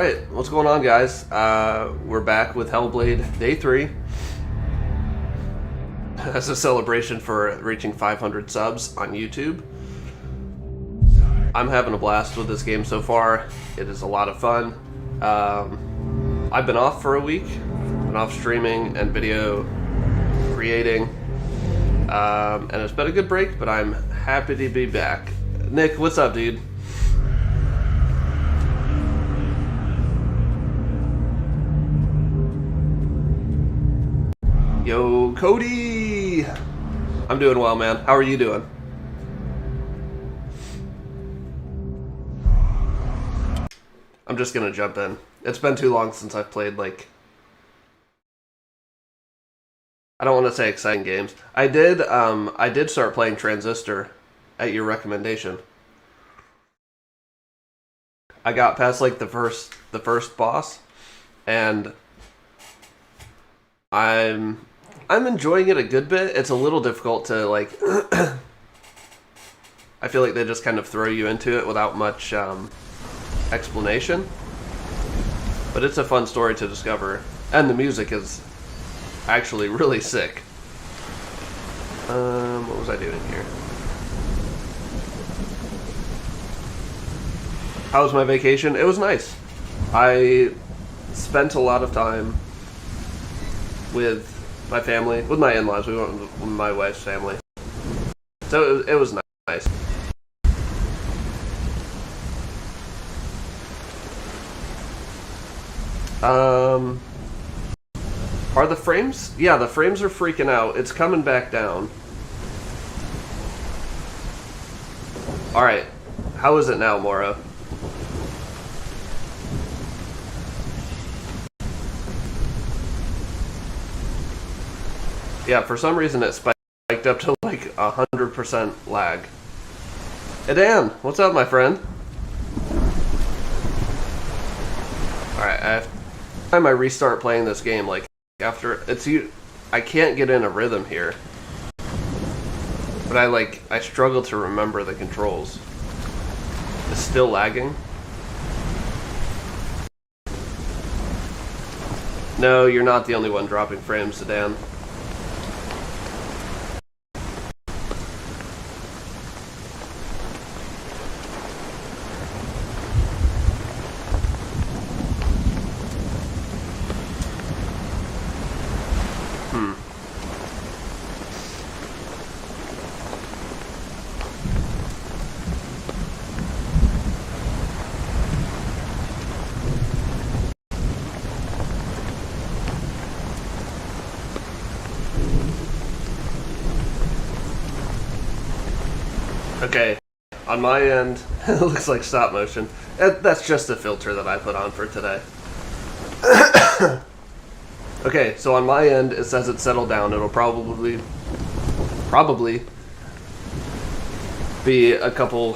Alright, what's going on, guys? We're back with Hellblade Day 3. As a celebration for reaching 500 subs on YouTube. I'm having a blast with this game so far. It is a lot of fun. I've been off for a week. Been off streaming and video creating. And it's been a good break, but I'm happy to be back. Nick, what's up, dude? Yo, Cody! I'm doing well, man. How are you doing? I'm just gonna jump in. It's been too long since I've played, like... I don't want to say exciting games. I did start playing Transistor at your recommendation. I got past, like, the first boss, and I'm enjoying it a good bit. It's a little difficult to, like... I feel like they just kind of throw you into it without much explanation. But it's a fun story to discover. And the music is actually really sick. What was I doing here? How was my vacation? It was nice. I spent a lot of time with my family, with my in-laws. We went with my wife's family, so it was nice. Are the frames? Yeah, the frames are freaking out. It's coming back down. All right, how is it now, Mora? Yeah, for some reason it spiked up to like 100% lag. Hey Dan, what's up, my friend? Alright, every time I restart playing this game, like, after, I can't get in a rhythm here. But I struggle to remember the controls. It's still lagging. No, you're not the only one dropping frames, Dan. Okay, on my end, it looks like stop motion. That's just a filter that I put on for today. Okay, so on my end, it says it's settled down. It'll probably be a couple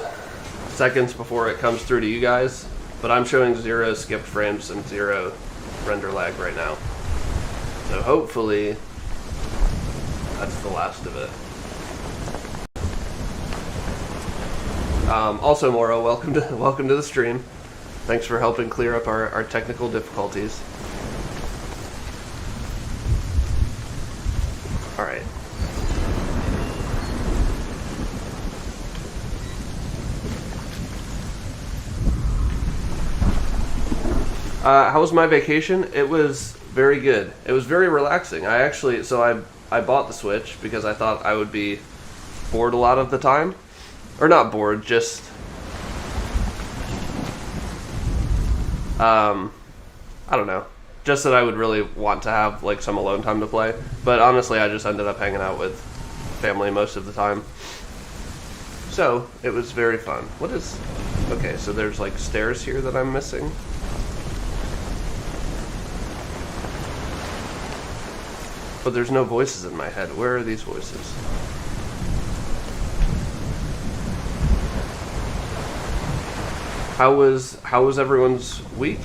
seconds before it comes through to you guys, but I'm showing 0 skipped frames and 0 render lag right now. So hopefully, that's the last of it. Also, Moro, welcome to the stream. Thanks for helping clear up our technical difficulties. All right. How was my vacation? It was very good. It was very relaxing. I bought the Switch because I thought I would be bored a lot of the time. Or not bored, just... I don't know. Just that I would really want to have, like, some alone time to play. But honestly, I just ended up hanging out with family most of the time. So, it was very fun. What is... Okay, so there's, like, stairs here that I'm missing. But there's no voices in my head. Where are these voices? How was everyone's week?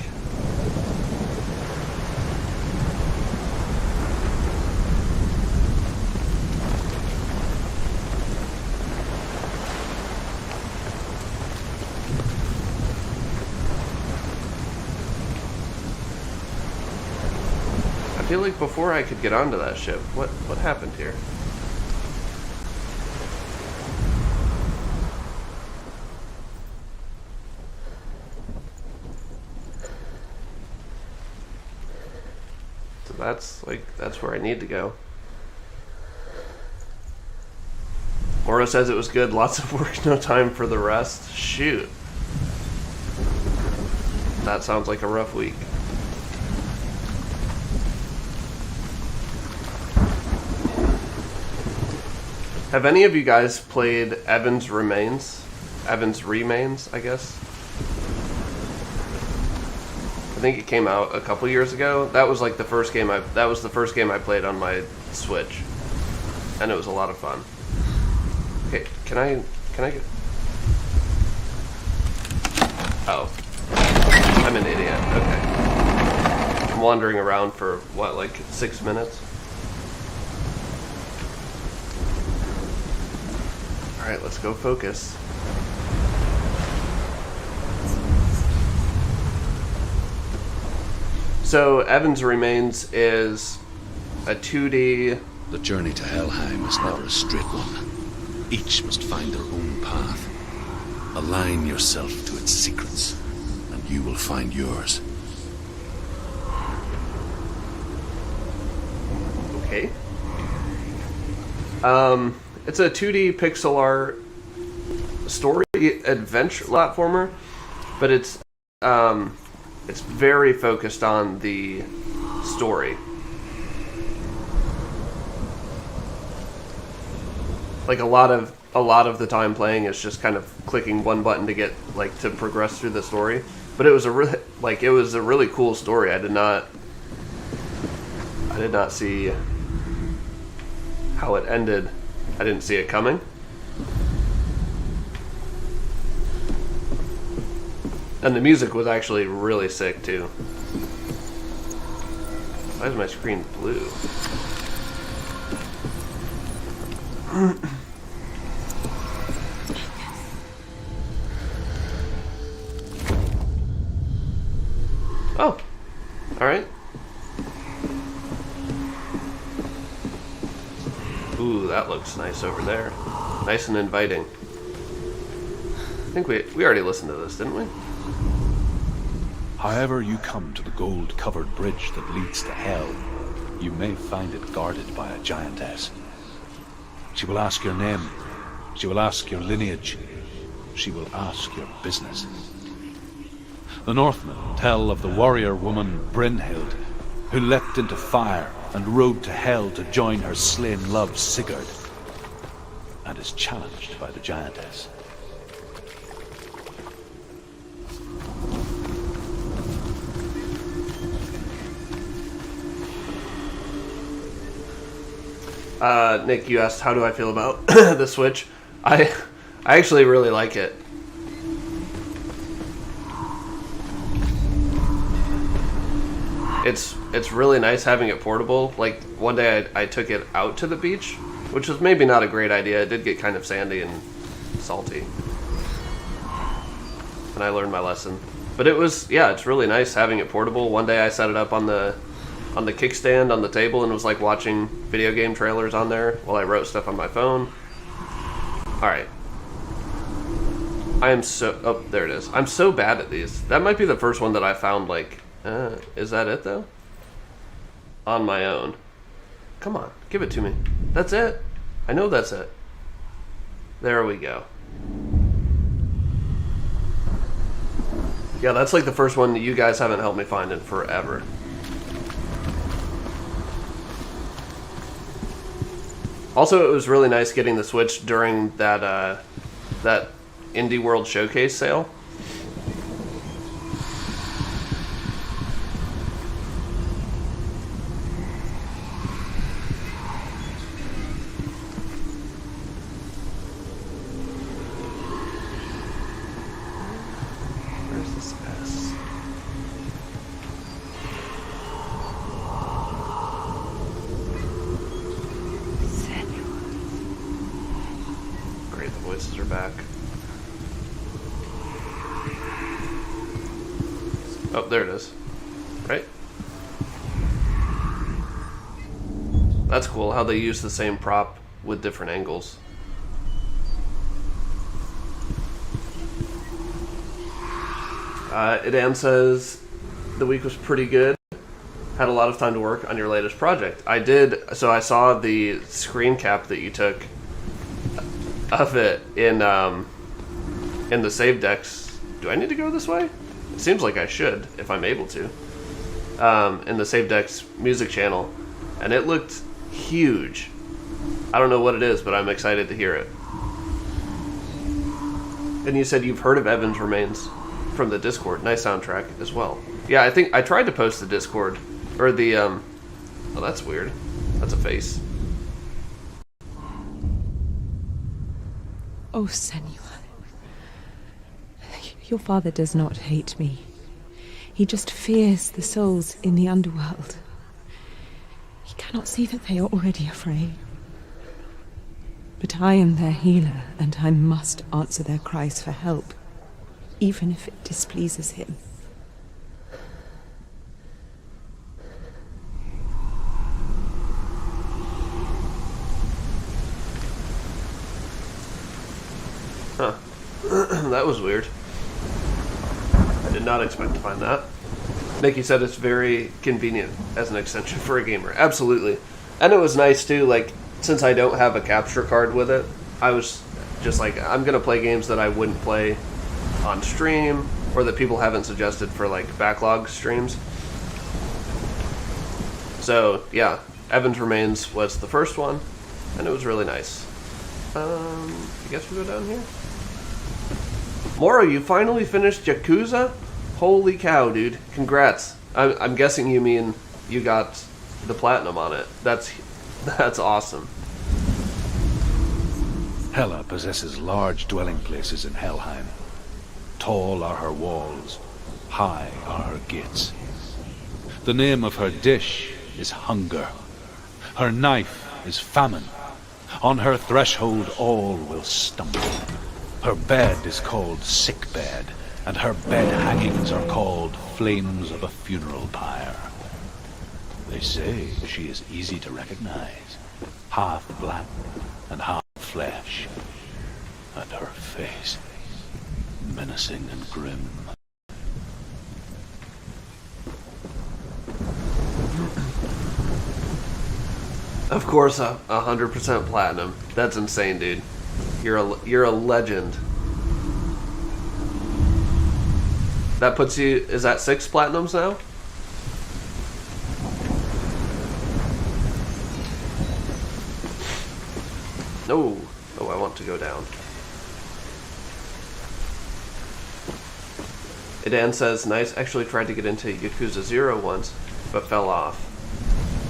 feel like before I could get onto that ship, what happened here? So that's where I need to go. Moro says it was good, lots of work, no time for the rest. Shoot. That sounds like a rough week. Have any of you guys played Evan's Remains? Evan's Remains, I guess. I think it came out a couple years ago. That was like the first game that was the first game I played on my Switch. And it was a lot of fun. Okay, can I get... Oh. I'm an idiot. Okay. I'm wandering around for, what, like 6 minutes? Alright, let's go focus. So, Evan's Remains is a 2D... The journey to Helheim is never a straight one. Each must find their own path. Align yourself to its secrets, and you will find yours. Okay. It's a 2D pixel art story adventure platformer, but it's very focused on the story. Like a lot of the time playing is just kind of clicking one button to get to progress through the story. But it was a really cool story. I did not see how it ended. I didn't see it coming. And the music was actually really sick too. Why is my screen blue? Oh, all right. Ooh, that looks nice over there. Nice and inviting. I think we already listened to this, didn't we? However you come to the gold-covered bridge that leads to Hell, you may find it guarded by a giantess. She will ask your name. She will ask your lineage. She will ask your business. The Northmen tell of the warrior woman Brynhild, who leapt into fire and rode to Hell to join her slain love Sigurd, and is challenged by the giantess. Nick, you asked how do I feel about the Switch. I actually really like it. It's really nice having it portable. Like one day I took it out to the beach, which was maybe not a great idea. It did get kind of sandy and salty, and I learned my lesson. But it's really nice having it portable. One day I set it up on the kickstand on the table and was like watching video game trailers on there while I wrote stuff on my phone. Alright. Oh, there it is. I'm so bad at these. That might be the first one that I found is that it though? On my own. Come on, give it to me. That's it. I know that's it. There we go. Yeah, that's like the first one that you guys haven't helped me find in forever. Also, it was really nice getting the Switch during that Indie World Showcase sale. Where's this S? Great, the voices are back. Oh, there it is. Right? That's cool how they use the same prop with different angles. Idan says the week was pretty good. Had a lot of time to work on your latest project. I did. So I saw the screen cap that you took of it in the save decks. Do I need to go this way? It seems like I should if I'm able to. In the save decks music channel, and it looked huge. I don't know what it is, but I'm excited to hear it. And you said you've heard of Evan's Remains from the Discord. Nice soundtrack as well. Yeah, I think I tried to post the Discord or the oh, that's weird. That's a face. Oh, Senua. Your father does not hate me. He just fears the souls in the underworld. He cannot see that they are already afraid. But I am their healer, and I must answer their cries for help, even if it displeases him. Huh. That was weird. I did not expect to find that. Nikki said it's very convenient as an extension for a gamer. Absolutely. And it was nice too, like, since I don't have a capture card with it, I was just like, I'm going to play games that I wouldn't play on stream, or that people haven't suggested for, like, backlog streams. So, yeah, Evan's Remains was the first one, and it was really nice. I guess we go down here. Mora, you finally finished Yakuza? Holy cow, dude. Congrats. I'm guessing you mean you got the platinum on it. That's awesome. Hela possesses large dwelling places in Helheim. Tall are her walls, high are her gates. The name of her dish is hunger. Her knife is famine. On her threshold all will stumble. Her bed is called sick bed, and her bed hangings are called flames of a funeral pyre. They say she is easy to recognize, half black and half flesh, and her face menacing and grim. Of course, 100% platinum. That's insane, dude. You're a legend. That puts you... Is that 6 platinums now? No. Oh, I want to go down. Idan says, nice. Actually tried to get into Yakuza 0 once, but fell off.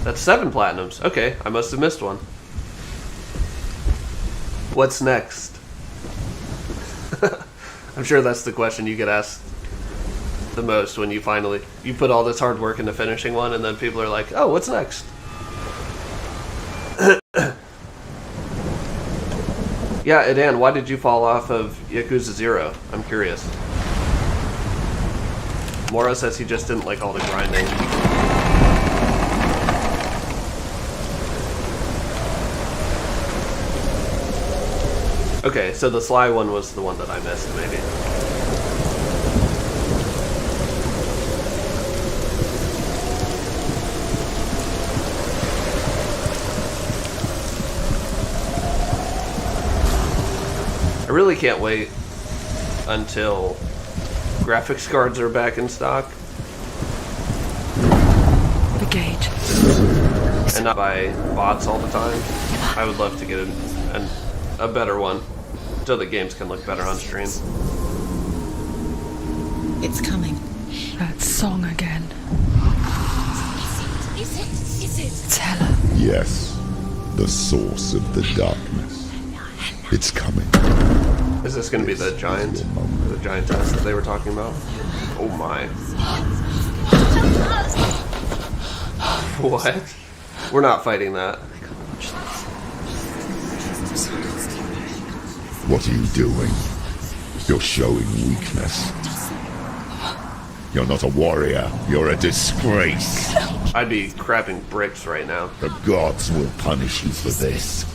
That's 7 platinums. Okay, I must have missed one. What's next? I'm sure that's the question you get asked the most when you put all this hard work into finishing one, and then people are like, oh, what's next? Yeah, Idan, why did you fall off of Yakuza 0? I'm curious. Mora says he just didn't like all the grinding. Okay, so the Sly one was the one that I missed, maybe. I really can't wait until graphics cards are back in stock. The gate. And not buy bots all the time. I would love to get a better one so the games can look better on stream. It's coming. That song again. Is it? It's Hela. Yes, the source of the darkness. It's coming. Is this going to be the giantess that they were talking about? Oh my. What? We're not fighting that. What are you doing? You're showing weakness. You're not a warrior. You're a disgrace. I'd be crapping bricks right now. The gods will punish you for this.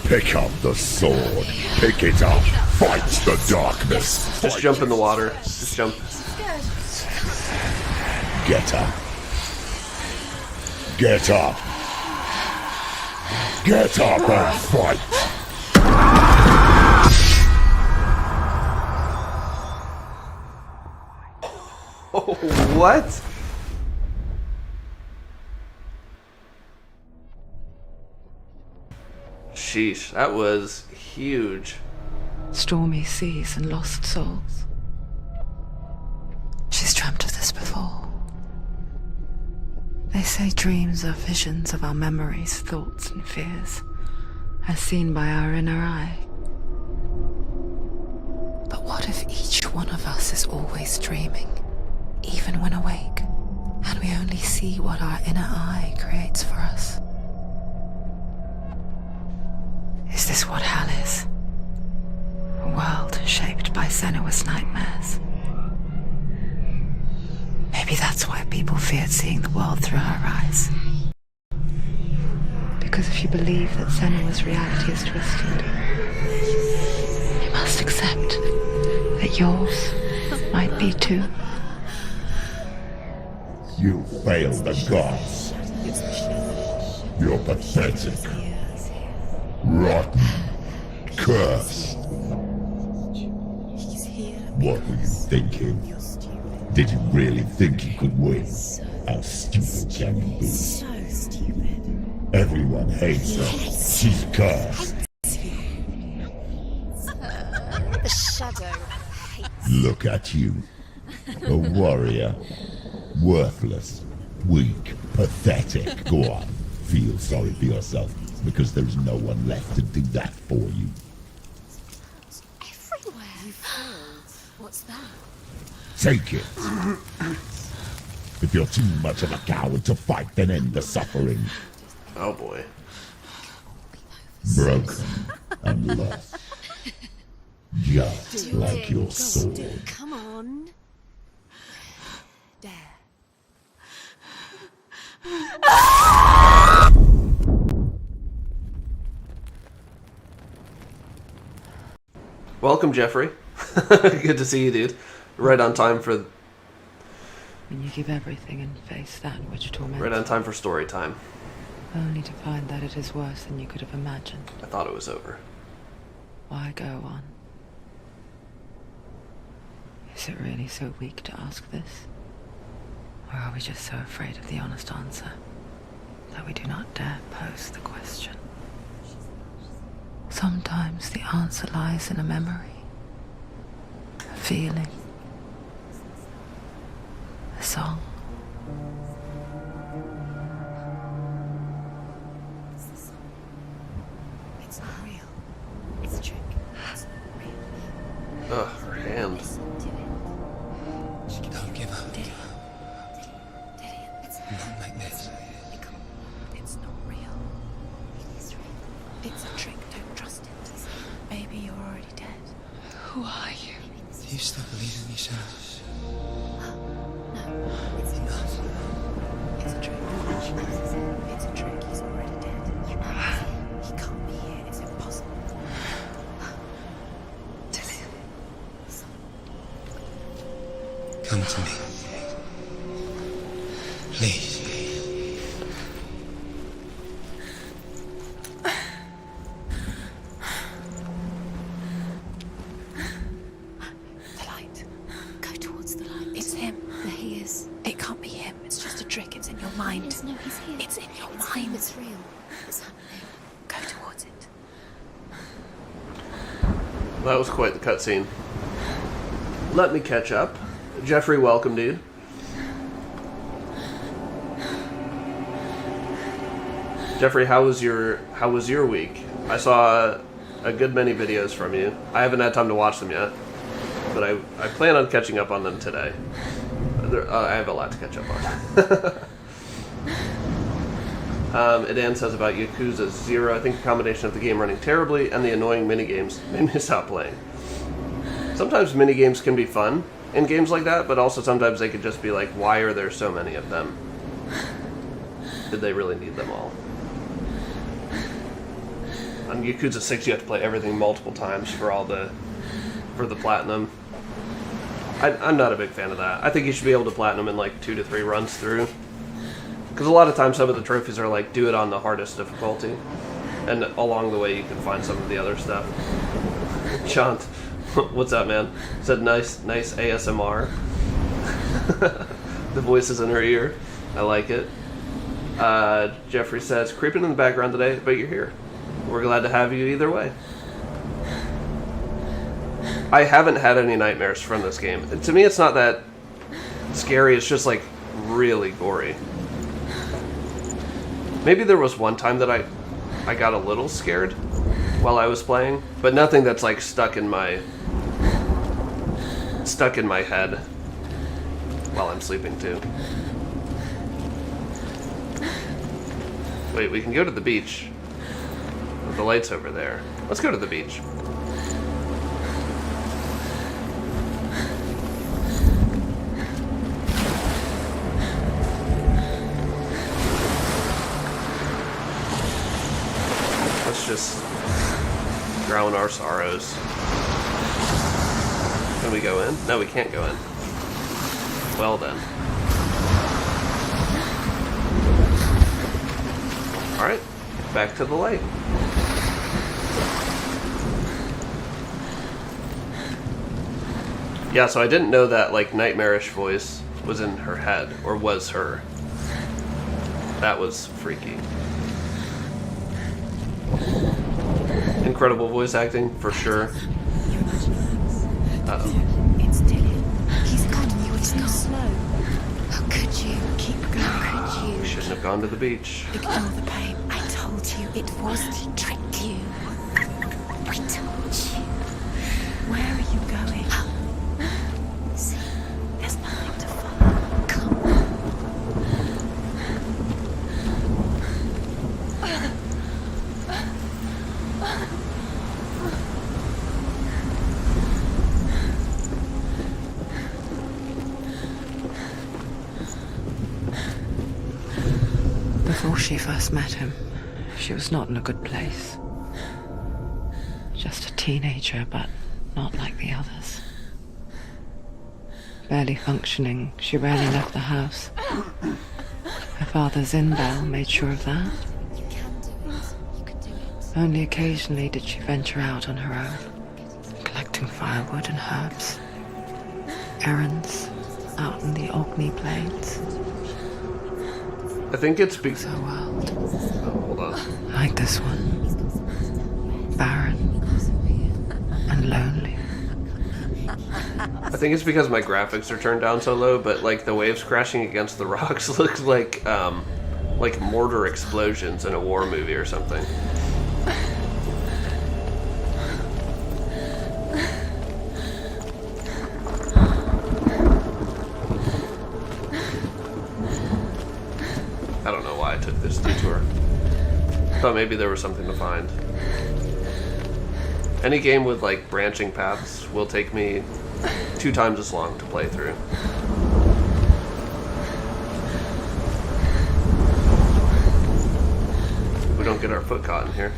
Pick up the sword. Pick it up. Fight the darkness. Just jump in the water. Just jump. Get up. Get up. Get up and fight. Oh, what? Sheesh, that was huge. Stormy seas and lost souls. She's dreamt of this before. They say dreams are visions of our memories, thoughts, and fears, as seen by our inner eye. But what if each one of us is always dreaming, even when awake, and we only see what our inner eye creates for us? Is this what hell is? A world shaped by Senua's nightmares. Maybe that's why people feared seeing the world through her eyes. Because if you believe that Senua's reality is twisted, you must accept that yours might be too. You failed the gods. You're pathetic. Rotten. Cursed. What were you thinking? Did you really think you could win? How stupid can you be? So stupid. Everyone hates her. She's cursed. The shadow hates. Look at you. A warrior. Worthless. Weak. Pathetic. Go on. Feel sorry for yourself, because there's no one left to do that for you. Everywhere. You failed. What's that? Take it. If you're too much of a coward to fight, then end the suffering. Oh boy. Broken and lost. Just like your sword. Come on. There. Welcome, Jeffrey. Good to see you, dude. Right on time for When you give everything and face that which torments right on time for story time. only to find that it is worse than you could have imagined. I thought it was over. Why go on? Is it really so weak to ask this? Or are we just so afraid of the honest answer that we do not dare pose the question? Sometimes the answer lies in a memory, a feeling, a song. It's not real. It's a trick. It's not real. Ugh, her hand. Listen to it. Don't give up. Did it? It's Not like this. it can't. It's not real. It is real. It's a trick. Don't trust it. Maybe you're already dead. Who are you? Do you still believe in yourself? No, it's not. It's a trick. It's a trick. He's already dead. He can't be here. It's impossible. Come to me. Please. The light. Go towards the light. It's him. There he is. It can't be him. It's just a trick. It's in your mind. No, he's here. It's in your mind. It's real. It's happening. Go towards it. That was quite the cutscene. Let me catch up. Jeffrey, welcome, dude. Jeffrey, how was your week? I saw a good many videos from you. I haven't had time to watch them yet, but I plan on catching up on them today. I have a lot to catch up on. Idan says about Yakuza 0, I think the combination of the game running terribly and the annoying minigames made me stop playing. Sometimes minigames can be fun in games like that, but also sometimes they could just be like, why are there so many of them? Did they really need them all? On Yakuza 6, you have to play everything multiple times for the platinum. I'm not a big fan of that. I think you should be able to platinum in like 2 to 3 runs through. Because a lot of times some of the trophies are like, do it on the hardest difficulty. And along the way you can find some of the other stuff. Chant, what's up, man? Said nice ASMR. The voice is in her ear. I like it. Jeffrey says, creeping in the background today, but you're here. We're glad to have you either way. I haven't had any nightmares from this game. To me, it's not that scary. It's just like really gory. Maybe there was one time that I got a little scared while I was playing, but nothing that's like stuck in my head while I'm sleeping too. Wait, we can go to the beach. The light's over there. Let's go to the beach. Let's just drown our sorrows. Can we go in? No, we can't go in. Well then. Alright, back to the light. Yeah, so I didn't know that, like, nightmarish voice was in her head, or was her. That was freaky. Incredible voice acting, for sure. Uh-oh. It's Dylan. He's gone. You were too slow. How could you? Keep going. How could you? We shouldn't have gone to the beach. Ignore the pain. I told you it wasn't. He tricked you. I told you. Where are you going? See, there's nothing to follow. Come. Before she first met him, she was not in a good place. Just a teenager, but not like the others. Barely functioning, she rarely left the house. Her father's in-bell made sure of that. You can do it. You can do it. Only occasionally did she venture out on her own, collecting firewood and herbs. Errands out in the Orkney Plains. I think it's because... The world, Oh, hold on. like this one. Barren and lonely. I think it's because my graphics are turned down so low, but like the waves crashing against the rocks look like mortar explosions in a war movie or something. I don't know why I took this detour. Thought maybe there was something to find. Any game with like branching paths will take me 2 times as long to play through. We don't get our foot caught in here.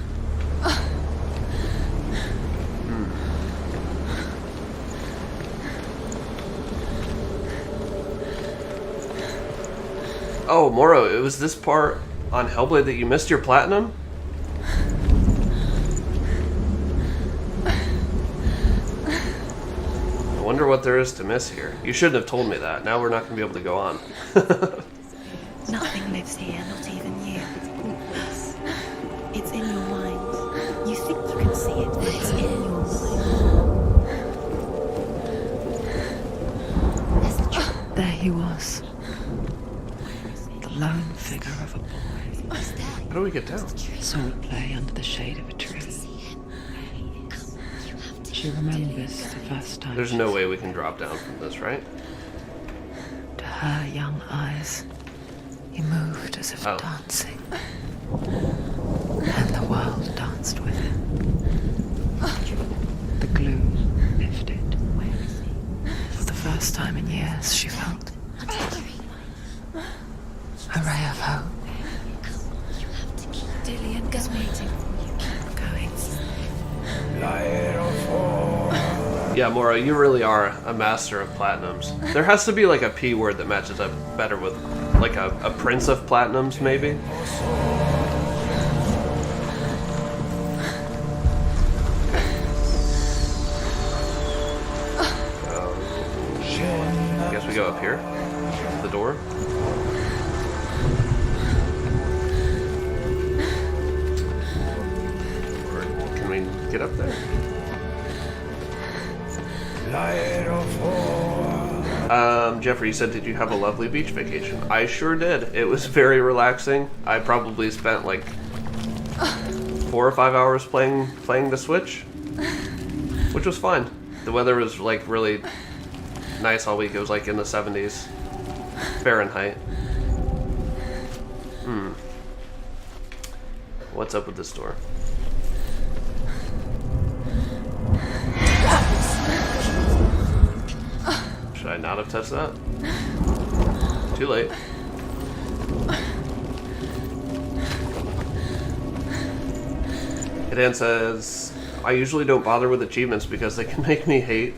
Oh, Moro, it was this part on Hellblade that you missed your platinum? I wonder what there is to miss here. You shouldn't have told me that. Now we're not going to be able to go on. Nothing lives here, not even you. It's in your mind. You think you can see it, but it's in your mind. There he was. The lone figure of a boy. How do we get down? Saw it play under the shade of a tree. She remembers the first time. There's no way we can drop down from this, right? To her young eyes, he moved as if Oh. dancing. And the world danced with him. The gloom lifted. first time in years, she felt a ray of hope. You have to keep Dillian waiting for you. Keep going. Yeah, Mora, you really are a master of platinums. There has to be like a P word that matches up better with like a prince of platinums, maybe? I guess we go up here. The door. Or can we get up there? Jeffrey, you said, did you have a lovely beach vacation? I sure did. It was very relaxing. I probably spent like 4 or 5 hours playing the Switch, which was fine. The weather was like really nice all week. It was like in the 70s Fahrenheit. What's up with this door? Should I not have touched that? Too late. Hidan says, I usually don't bother with achievements because they can make me hate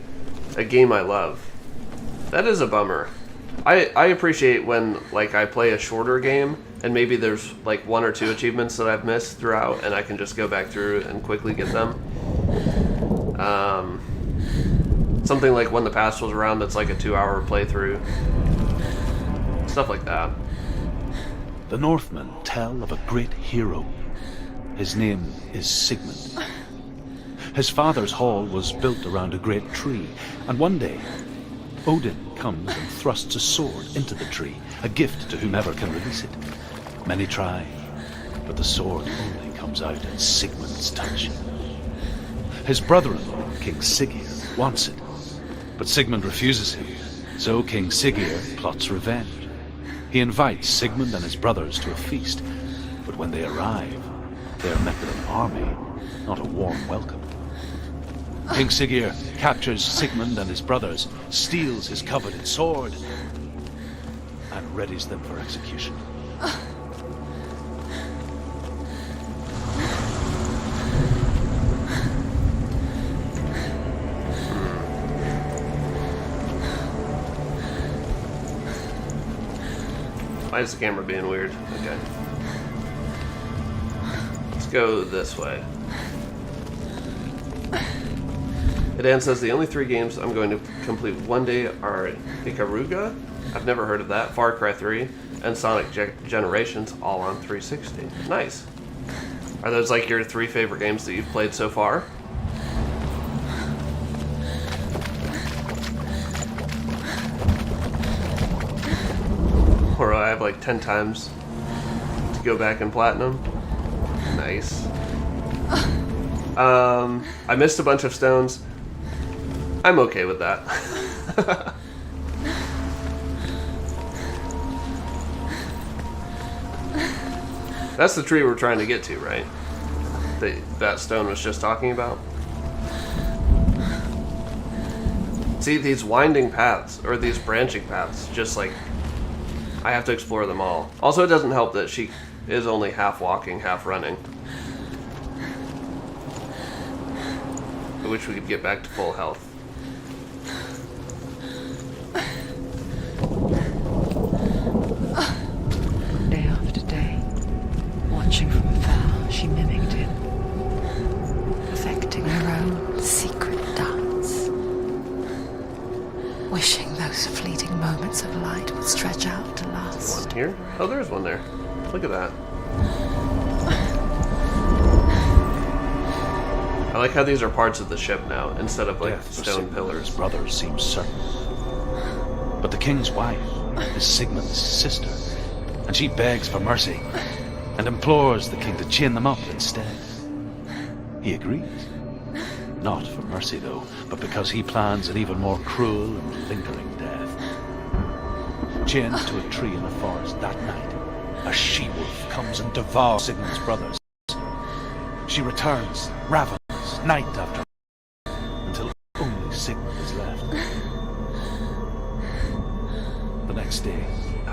a game I love. That is a bummer. I appreciate when like I play a shorter game and maybe there's like 1 or 2 achievements that I've missed throughout and I can just go back through and quickly get them. Something like When the Past Was Around that's like a 2-hour playthrough. Stuff like that. The Northmen tell of a great hero. His name is Sigmund. His father's hall was built around a great tree, and one day, Odin comes and thrusts a sword into the tree, a gift to whomever can release it. Many try, but the sword only comes out at Sigmund's touch. His brother-in-law, King Siggeir, wants it, but Sigmund refuses him, so King Siggeir plots revenge. He invites Sigmund and his brothers to a feast, but when they arrive, they are met with an army, not a warm welcome. King Siggeir captures Sigmund and his brothers, steals his coveted sword, and readies them for execution. Why is the camera being weird? Okay. Let's go this way. Hidan says the only 3 games I'm going to complete one day are Ikaruga, I've never heard of that, Far Cry 3, and Sonic Generations, all on 360. Nice. Are those like your 3 favorite games that you've played so far? Or I have like 10 times to go back and platinum. Nice. I missed a bunch of stones. I'm okay with that. That's the tree we're trying to get to, right? That stone was just talking about. See, these winding paths, or these branching paths, just like, I have to explore them all. Also, it doesn't help that she is only half walking, half running. I wish we could get back to full health. Day after day, watching from afar, she mimicked him, perfecting her own secret dance, wishing those fleeting moments of light would stretch out to last. One here? Oh, there's one there. Look at that. I like how these are parts of the ship now, instead of like Death for stone Sigmund and pillars. his brothers seems certain. But the king's wife is Sigmund's sister, and she begs for mercy and implores the king to chain them up instead. He agrees. Not for mercy, though, but because he plans an even more cruel and lingering death. Chained to a tree in the forest that night, a she-wolf comes and devours Sigmund's brothers. She returns, ravens, night after night, until only Sigmund is left. The next day,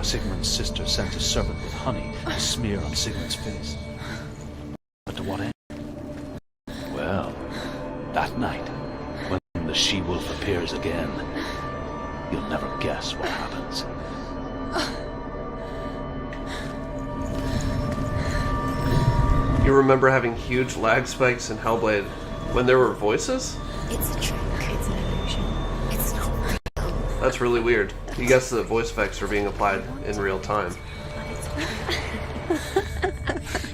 Sigmund's sister sent a servant with honey to smear on Sigmund's face. But to what end? Well, that night, when the she-wolf appears again, you'll never guess what happens. You remember having huge lag spikes in Hellblade when there were voices? It's a trick. It's an illusion. It's not real. That's really weird. You guess the voice effects are being applied in real time.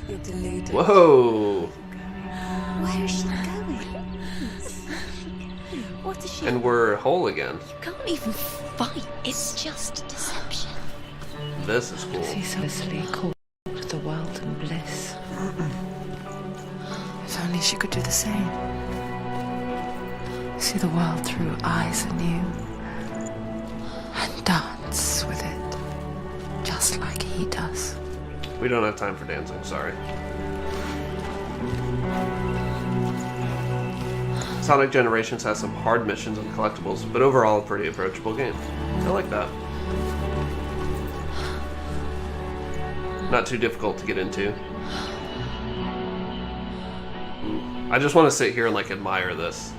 You're deluded. Whoa! Where is she going? What is she? And we're whole again. You can't even fight. It's just deception. This is cool. She ceaselessly called the world and bliss. If only she could do the same. See the world through eyes anew and dance with it, just like he does. We don't have time for dancing, sorry. Sonic Generations has some hard missions and collectibles, but overall a pretty approachable game. I like that. Not too difficult to get into. I just want to sit here and like admire this.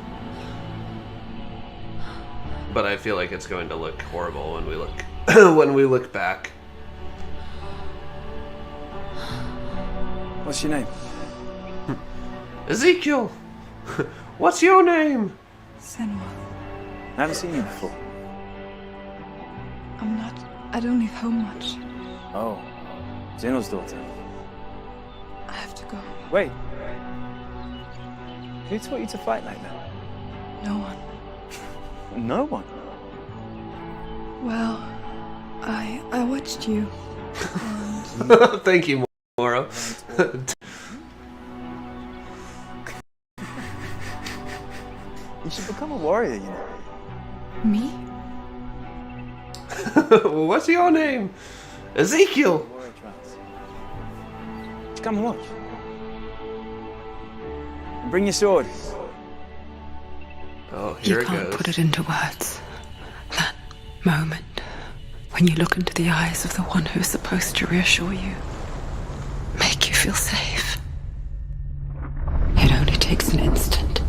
But I feel like it's going to look horrible when we look when we look back. What's your name? Ezekiel! What's your name? Senua. I haven't seen you before. I don't leave home much. Oh, Zeno's daughter. I have to go. Wait. Who taught you to fight like that? No one. No one. Well, I watched you. Thank you, Moro. You should become a warrior, you know. Me? What's your name? Ezekiel! Warrior trials. Just come and watch. And bring your sword. Oh, here You it can't goes. put it into words. That moment when you look into the eyes of the one who's supposed to reassure you, make you feel safe. It only takes an instant.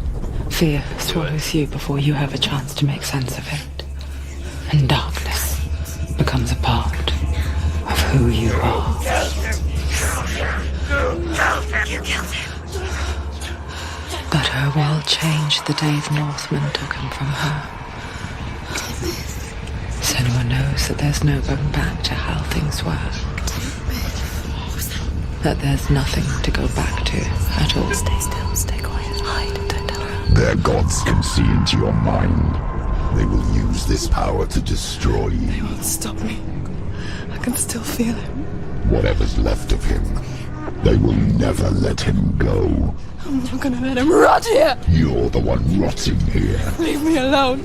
Fear swallows you before you have a chance to make sense of it. And darkness becomes a part of who you are. You killed him. But her world changed the day the Northmen took him from her. Senua knows that there's no going back to how things were. That there's nothing to go back to at all. Stay still, stay quiet, hide, don't tell her. Their gods can see into your mind. They will use this power to destroy They you. won't stop me. I can still feel him. Whatever's left of him, they will never let him go. I'm not gonna let him rot here. You're the one rotting here. Leave me alone.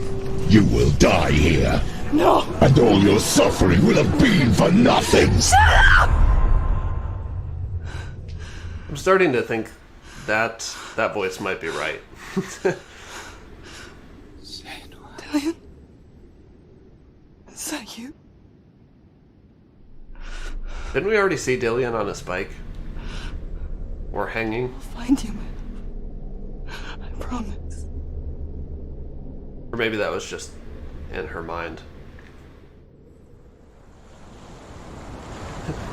You will die here. No. And all your suffering will have been for nothing. I'm starting to think that voice might be right. Dillion? Is that you? Didn't we already see Dillion on a spike? Or hanging? Find you, man. I promise. Or maybe that was just in her mind.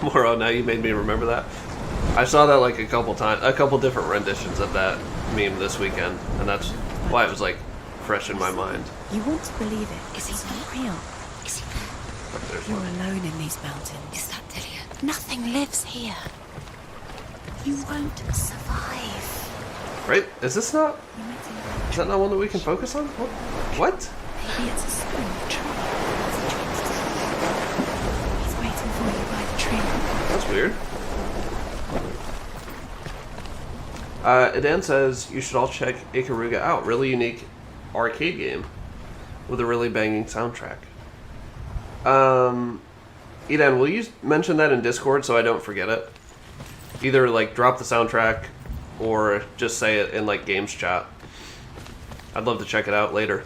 Moro, now you made me remember that. I saw that like a couple different renditions of that meme this weekend, and that's why it was like fresh in my mind. You want to believe it. Is he not real? Is he there? But there's You're one. alone in these mountains. Is that Dillion? Nothing lives here. You won't survive. Right? Is this not? You met him. Is that not one that we can focus on? What? Maybe it's a sign of the tree. He's waiting for you by the tree. That's weird. Edan says you should all check Ikaruga out. Really unique arcade game with a really banging soundtrack. Edan, will you mention that in Discord so I don't forget it? Either like drop the soundtrack or just say it in like games chat. I'd love to check it out later.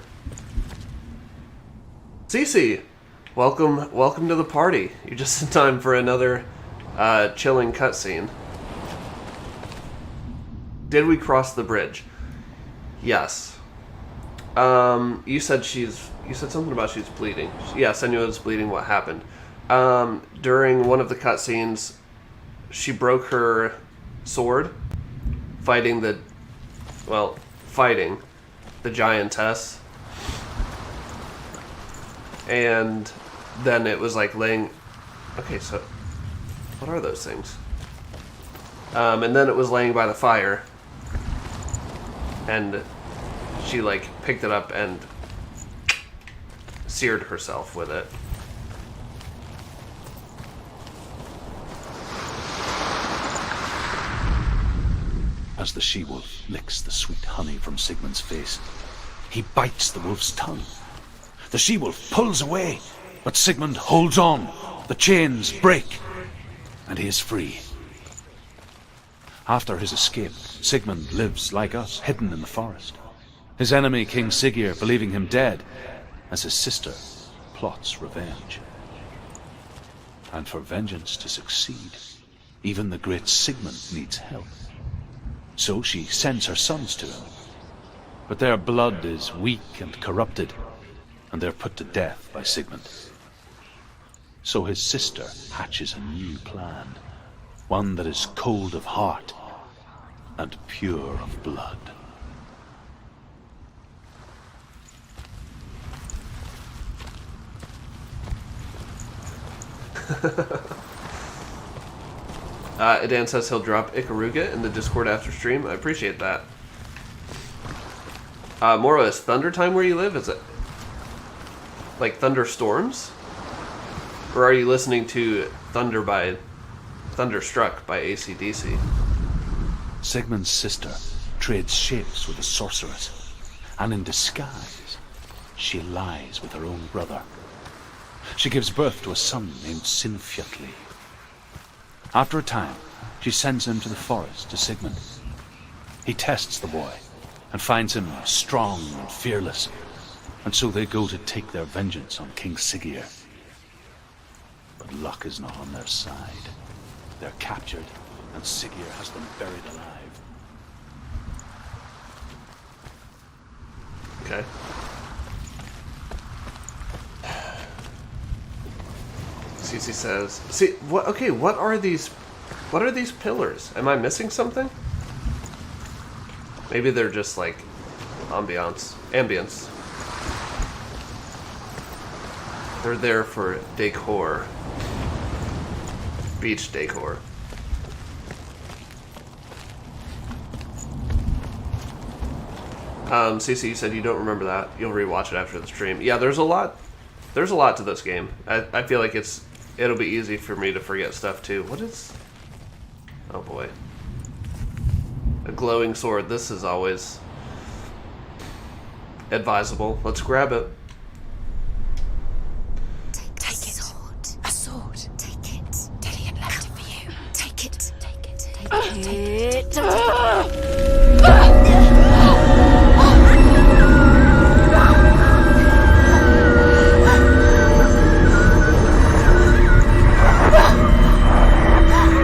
Cece, welcome to the party. You're just in time for another chilling cutscene. Did we cross the bridge? Yes. You said something about she's bleeding. Yeah, Senua is bleeding. What happened? During one of the cutscenes, she broke her sword fighting the giantess. And then it was like laying... Okay, so... What are those things? And then it was laying by the fire. And she, like, picked it up and seared herself with it. As the she-wolf licks the sweet honey from Sigmund's face, he bites the wolf's tongue. The she-wolf pulls away, but Sigmund holds on. The chains break, and he is free. After his escape, Sigmund lives like us, hidden in the forest. His enemy, King Siggeir, believing him dead, as his sister plots revenge. And for vengeance to succeed, even the great Sigmund needs help. So she sends her sons to him. But their blood is weak and corrupted, and they're put to death by Sigmund. So his sister hatches a new plan, one that is cold of heart and pure of blood. Idan says he'll drop Ikaruga in the Discord after stream. I appreciate that. Moro, is thunder time where you live? Is it like thunderstorms? Or are you listening to Thunderstruck by AC/DC? Sigmund's sister trades shapes with a sorceress, and in disguise, she lies with her own brother. She gives birth to a son named Sinfjotli. After a time, she sends him to the forest to Sigmund. He tests the boy and finds him strong and fearless, and so they go to take their vengeance on King Siggeir. But luck is not on their side. They're captured, and Siggeir has them buried alive. Okay. Cece says, "See what? Okay, what are these? What are these pillars? Am I missing something? Maybe they're just like ambience. They're there for decor, beach decor." Cece, you said you don't remember that. You'll rewatch it after the stream. Yeah, there's a lot. There's a lot to this game. I feel like it'll be easy for me to forget stuff too. What is... Oh boy. A glowing sword. This is always advisable. Let's grab it. Take it. A sword. Take it. Dillian left it for you. Take it. Take it. Take it.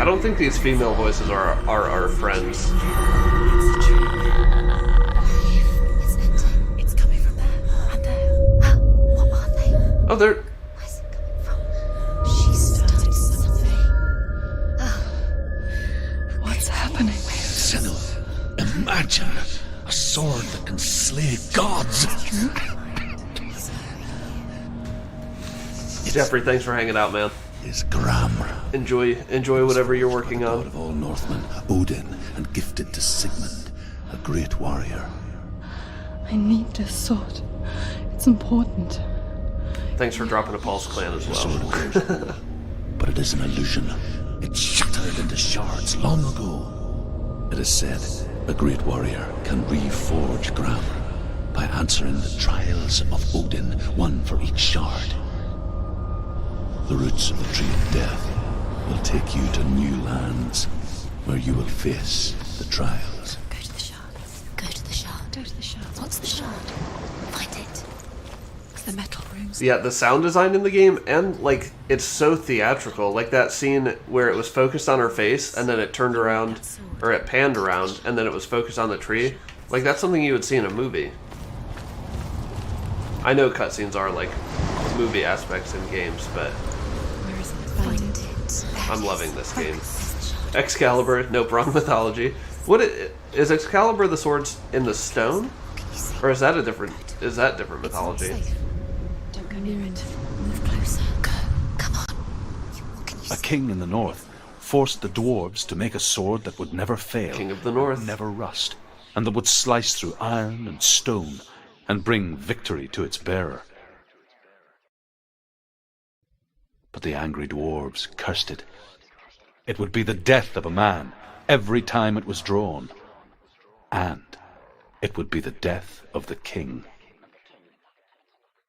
I don't think these female voices are our friends. It's coming from there. And there. What are they? Oh, they're... Where's it coming from? She started something. What's happening? Senua, imagine a sword that can slay gods. Jeffrey, thanks for hanging out, man. Is Gram. Enjoy whatever you're working God on. of all Northmen, Odin, and gifted to Sigmund, a great warrior. I need this sword. It's important. Thanks for dropping a Pulse Clan as The well. sword wears wool, but it is an illusion. It shattered into shards long ago. It is said a great warrior can reforge Gram by answering the trials of Odin, one for each shard. The roots of the Tree of Death will take you to new lands where you will face the trials. Go to the shard. Go to the shard. Go to the shard. What's the shard? Find it. It's the metal ring. times. Yeah, the sound design in the game, and like it's so theatrical. Like that scene where it was focused on her face, and then it turned around, or it panned around, and then it was focused on the tree. Like that's something you would see in a movie. I know cutscenes are like movie aspects in games, but Where is it? Find it. I'm loving this game. Excalibur, nope, wrong mythology. Is Excalibur the swords in the stone, or is that different mythology? Don't go near it. Move closer. Go. Come on. What can you A king in the north forced the dwarves to make a sword that would never fail, King of the North. never rust, and that would slice through iron and stone and bring victory to its bearer. But the angry dwarves cursed it. It would be the death of a man every time it was drawn, and it would be the death of the king.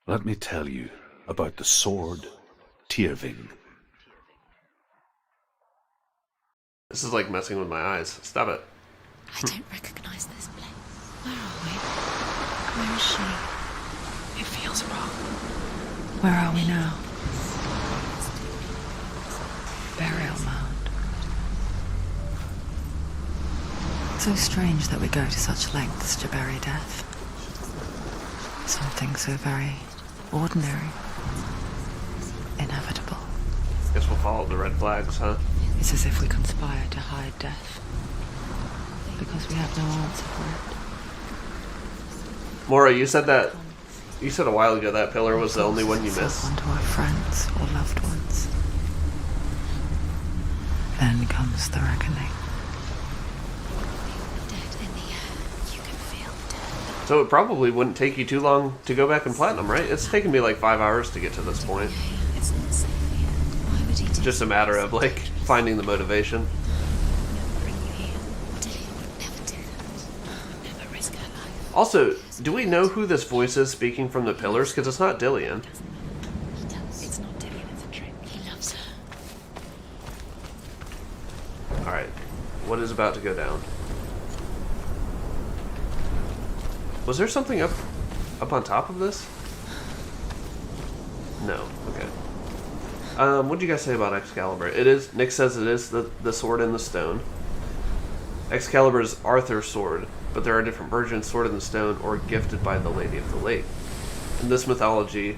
Let me tell you about the sword Tyrving. This is like messing with my eyes. Stop it. I don't recognize this place. Where are we? Where is she? It feels wrong. Where are we now? Burial mound. So strange that we go to such lengths to bury death. Something so very ordinary, inevitable. Guess we'll follow the red flags, huh? It's as if we conspire to hide death, because we have no answer for it. Mora, you said a while ago that pillar was the only one you missed. Onto our friends or loved ones. Then comes the reckoning. Dead in the air. You can feel death. So it probably wouldn't take you too long to go back and platinum, right? It's taken me like 5 hours to get to this point. It's not safe here. Why would he do Just a matter of like finding the motivation. bring you here? Dillian would never do that. Never risk her life. Also, do we know who this voice is speaking from the pillars? Because it's not Dillian. He does. It's not Dillian, it's a trick. He loves her. Alright, what is about to go down? Was there something up on top of this? No, okay. What did you guys say about Excalibur? Nick says it is the sword in the stone. Excalibur is Arthur's sword, but there are different versions, sword in the stone, or gifted by the Lady of the Lake. In this mythology,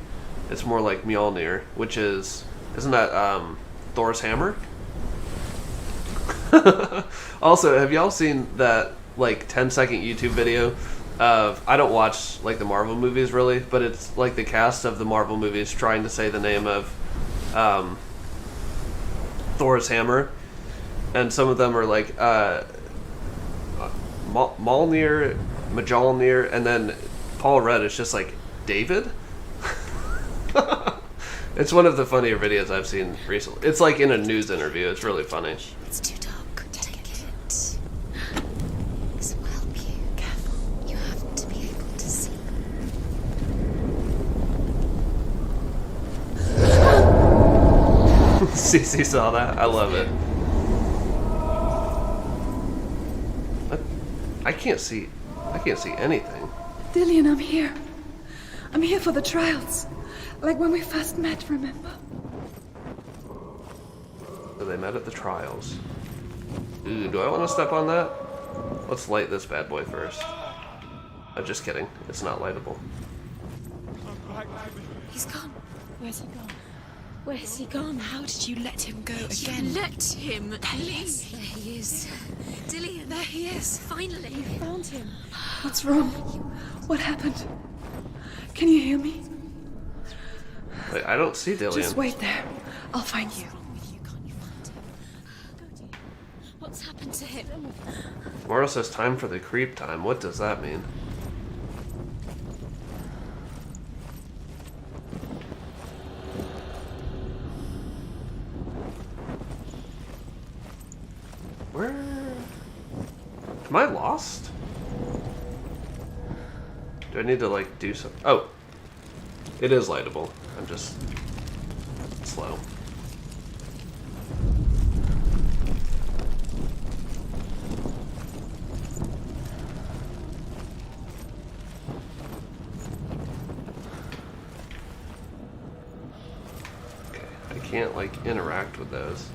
it's more like Mjolnir, which isn't that Thor's hammer? Also, have y'all seen that like 10-second YouTube video of, I don't watch like the Marvel movies really, but it's like the cast of the Marvel movies trying to say the name of Thor's hammer, and some of them are like Mjolnir, and then Paul Rudd is just like David. It's one of the funnier videos I've seen recently. It's like in a news interview. It's really funny. It's too dark. Take it. This will help you. Careful. You have to be able to see. Cece saw that. I love it. I can't see anything. Dillian, I'm here. I'm here for the trials. Like when we first met, remember? So they met at the trials. Ooh, do I want to step on that? Let's light this bad boy first. Just kidding. It's not lightable. He's gone. Where's he gone? Where's he gone? How did you let him go You let him leave. There he is. Dillian. There he is. Finally. Found him. What's wrong? What happened? Can you hear me? Wait, I don't see Dillian. Just wait there. I'll find you. What's happened to him? Moro says time for the creep time. What does that mean? Where? Am I lost? Do I need to like do something? Oh, it is lightable. I'm just slow. can't, like, interact with those.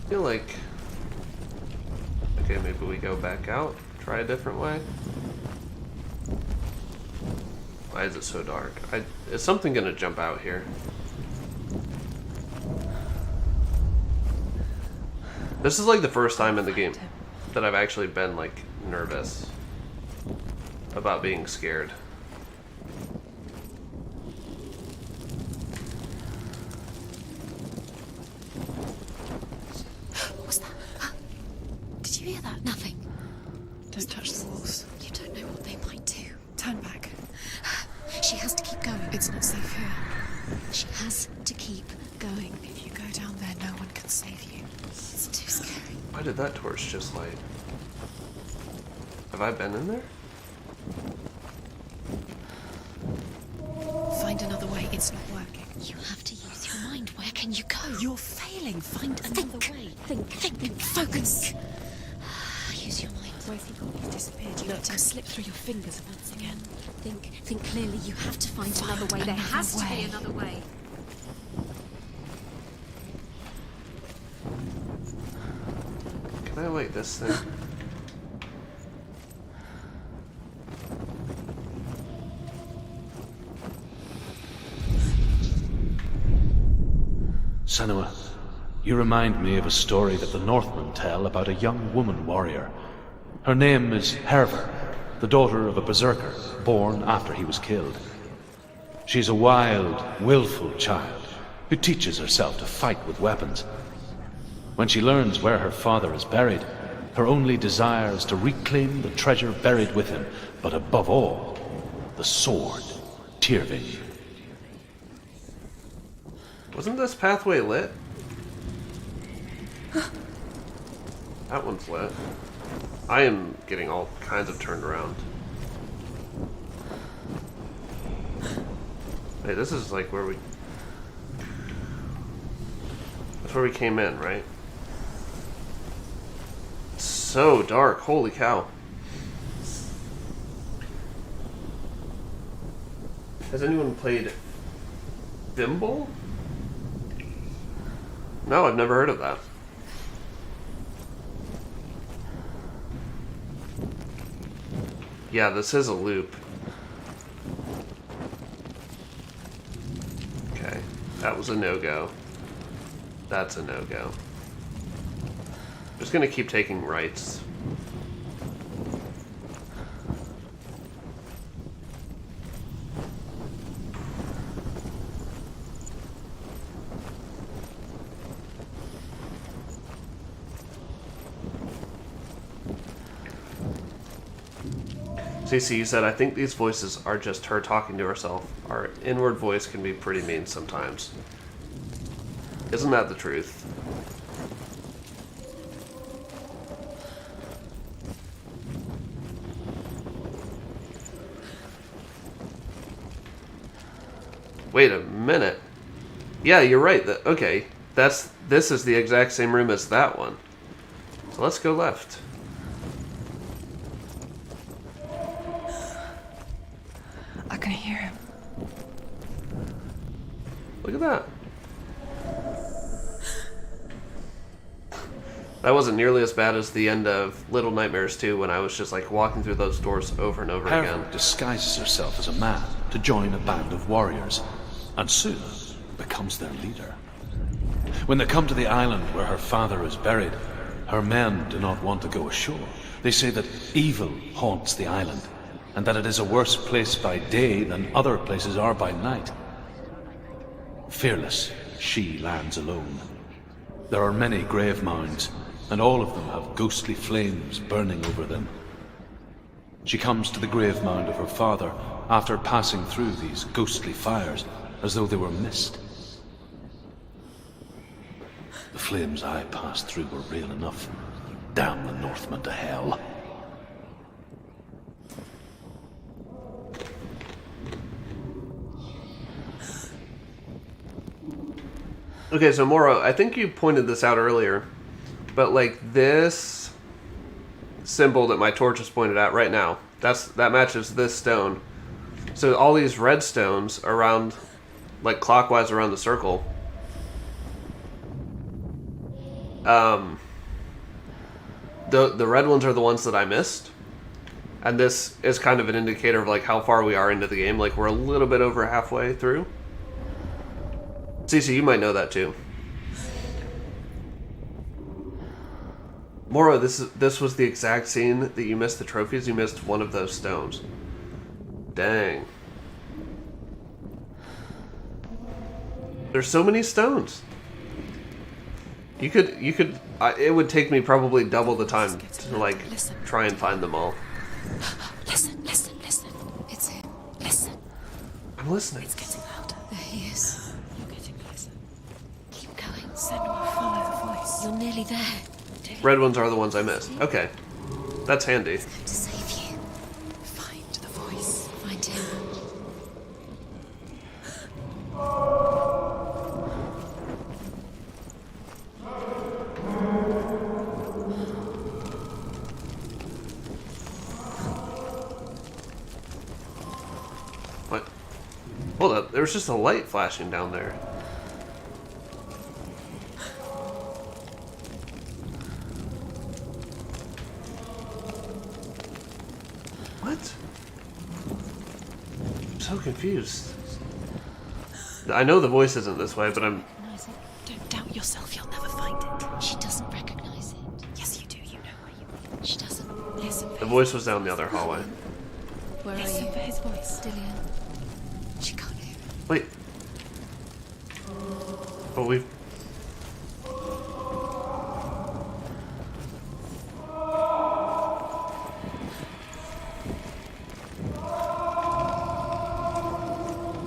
I feel like... Okay, maybe we go back out, try a different way. Why is it so dark? Is something gonna jump out here? This is like the first time in the game that I've actually been like nervous about being scared. What was that? Did you hear that? Nothing. Don't touch the walls. You don't know what they might do. Turn back. She has to keep going. It's not safe here. She has to keep going. If you go down there, no one can save you. It's too scary. Why did that torch just light? Have I been in there? Find another way. It's not working. You have to use your mind. Where can you go? You're failing. Find another way. Think. Focus. Use your mind. Where's he gone? He's disappeared. You let him slip through your fingers once again. Think clearly. You have to find another way. There has to be another way. Can I light this thing? Senua, you remind me of a story that the Northmen tell about a young woman warrior. Her name is Hervor, the daughter of a berserker, born after he was killed. She's a wild, willful child who teaches herself to fight with weapons. When she learns where her father is buried, her only desire is to reclaim the treasure buried with him, but above all, the sword, Tyrving. Wasn't this pathway lit? That one's lit. I am getting all kinds of turned around. Hey, this is like where we... That's where we came in, right? It's so dark, holy cow. Has anyone played Thimble? No, I've never heard of that. Yeah, this is a loop. Okay, that was a no-go. That's a no-go. Just gonna keep taking rights. CC said, I think these voices are just her talking to herself. Our inward voice can be pretty mean sometimes. Isn't that the truth? Wait a minute. Yeah, you're right. Okay, this is the exact same room as that one. So let's go left. I can hear him. Look at that. That wasn't nearly as bad as the end of Little Nightmares 2 when I was just like walking through those doors over and over again. Hervor disguises herself as a man to join a band of warriors, and soon becomes their leader. When they come to the island where her father is buried, her men do not want to go ashore. They say that evil haunts the island, and that it is a worse place by day than other places are by night. Fearless, she lands alone. There are many grave mounds, and all of them have ghostly flames burning over them. She comes to the grave mound of her father after passing through these ghostly fires as though they were mist. The flames I passed through were real enough. Damn the Northmen to hell. Okay, so Moro, I think you pointed this out earlier, but like this symbol that my torch is pointed at right now, that matches this stone. So all these red stones around, like clockwise around the circle, the red ones are the ones that I missed, and this is kind of an indicator of like how far we are into the game. Like we're a little bit over halfway through. Cece, you might know that too. Moro, this was the exact scene that you missed the trophies. You missed one of those stones. Dang. There's so many stones. You could. It would take me probably double the time to like try and find them all. Listen. It's him. Listen. I'm listening. It's getting louder. There he is. You're getting closer. Keep going. Senua, follow the voice. You're nearly there. Red ones are the ones I missed. Okay. That's handy. To save you. Find the voice. Find him. What? Hold up. There was just a light flashing down there. What? I'm so confused. I know the voice isn't this way, but I'm... Don't doubt yourself, you'll never find it. She doesn't recognize it. Yes, you do. You know where you are. She doesn't. Listen. The voice was down the other hallway. Where are you? Listen for his voice. Dillian. She can't hear it. Wait. But we've...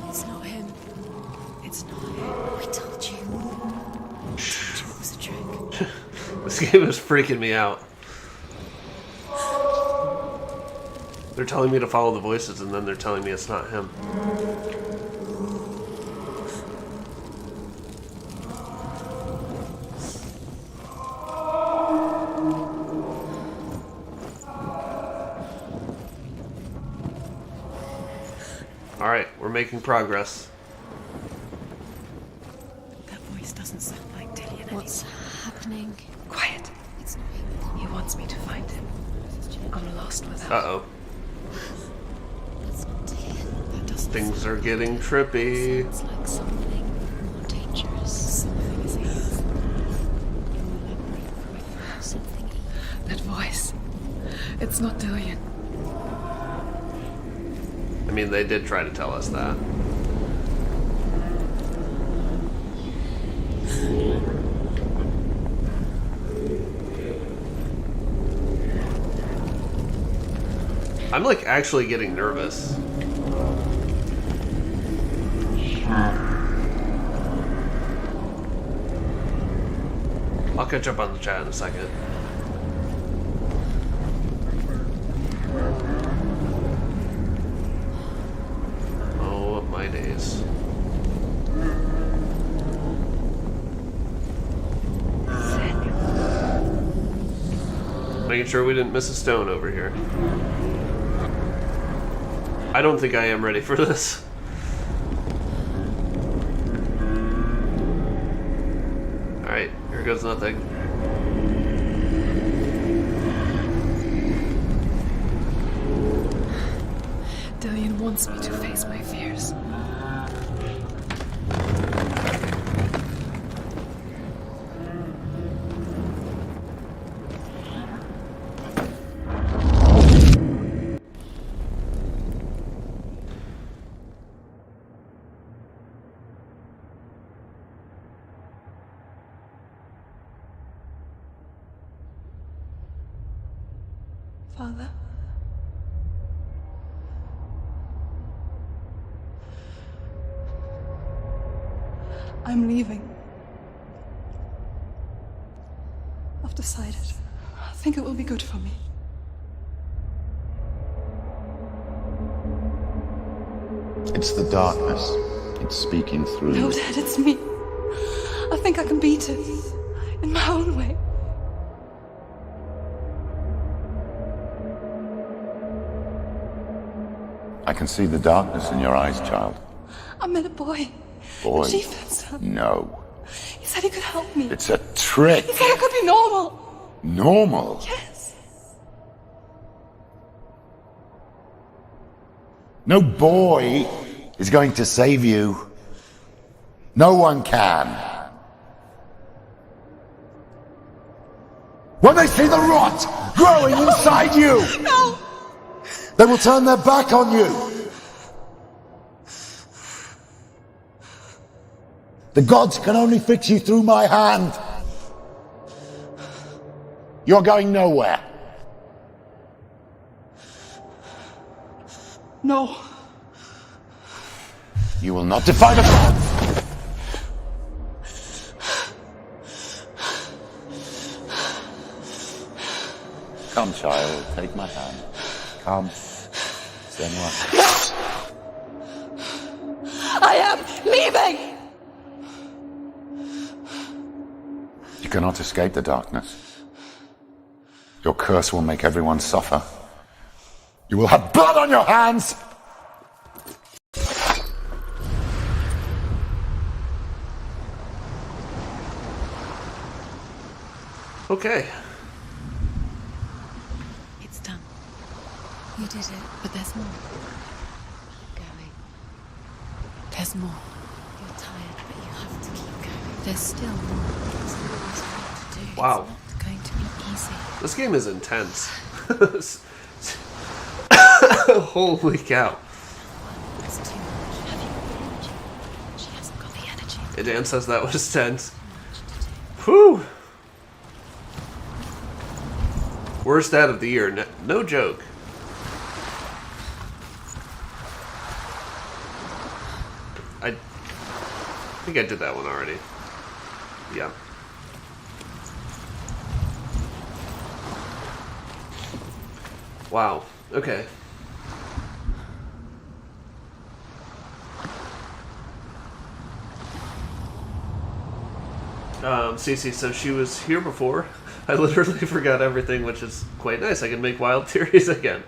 It's not him. It's not him. We told you. We told you it was a trick. This game is freaking me out. They're telling me to follow the voices, and then they're telling me it's not him. Alright, we're making progress. That voice doesn't sound like Dillian. What's happening? Quiet. It's not him. He wants me to find him. I'm lost without Uh-oh. That's not Dillian. That doesn't Things are getting trippy. It's like something more dangerous. Something is evil. Something evil. That voice. It's not Dillian. I mean, they did try to tell us that. I'm like actually getting nervous. I'll catch up on the chat in a second. Oh my days. Making sure we didn't miss a stone over here. I don't think I am ready for this. Alright, here goes nothing. Dillian wants me to face my fears. Father? I'm leaving. I've decided. I think it will be good for me. It's the darkness. It's speaking through No, you. Dad, it's me. I think I can beat it. In my own way. I can see the darkness in your eyes, child. I met a boy. Boy? The chief up. No. He said he could help me. It's a trick. He said I could be normal. Normal? Yes. No boy is going to save you. No one can. When they see the rot growing inside you, No! they will turn their back on you. The gods can only fix you through my hand. You're going nowhere. No. You will not defy the gods. Come, child, take my hand. Come. Senua. I am leaving! You cannot escape the darkness. Your curse will make everyone suffer. You will have blood on your hands! Okay. It's done. You did it. But there's more. Going. There's more. You're tired, but you have to keep going. There's still more. There's always more to do. Wow. It's not going to be easy. This game is intense. Holy cow. It's too much. Have you got the energy? She hasn't got the energy. Dan says that was tense. Whew. Worst ad of the year. No joke. I think I did that one already. Yeah. Wow. Okay. Cece, so she was here before. I literally forgot everything, which is quite nice. I can make wild theories again.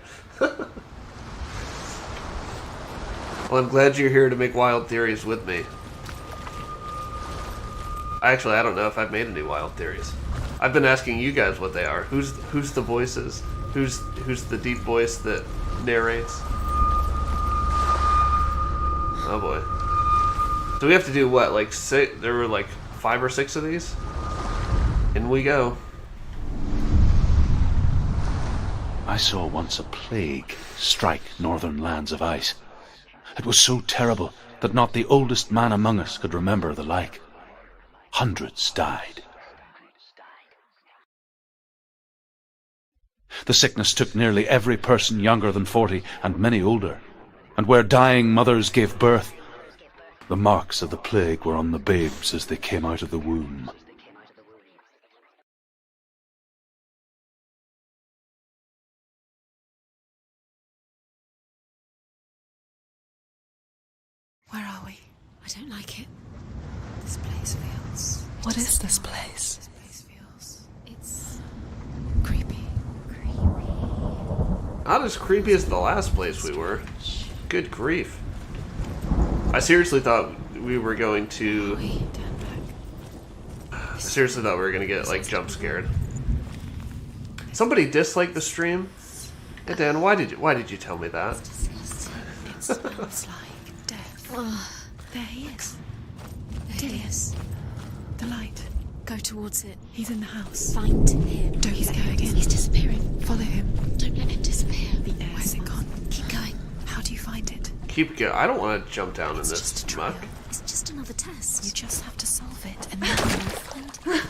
Well, I'm glad you're here to make wild theories with me. Actually, I don't know if I've made any wild theories. I've been asking you guys what they are. Who's the voices? Who's the deep voice that narrates? Oh boy. Do we have to do what? Like six? There were like 5 or 6 of these? In we go. I saw once a plague strike northern lands of ice. It was so terrible that not the oldest man among us could remember the like. Hundreds died. The sickness took nearly every person younger than 40 and many older. And where dying mothers gave birth, the marks of the plague were on the babes as they came out of the womb. Where are we? I don't like it. This place feels... What is this place? This place feels... It's... creepy. Not as creepy as the last place we were. Good grief. I seriously thought we were going to... I seriously thought we were going to get, like, jump scared. Somebody disliked the stream? Hey Dan, why did you tell me that? It smells like death. There he is. There he is. The light. Go towards it. He's in the house. Find him. Don't he's going in. He's disappearing. Follow him. Don't let him disappear. Where's it gone? Keep going. How do you find it? Keep going. I don't want to jump down in this just a muck. trial. It's just another test. You just have to solve it and then you'll find him.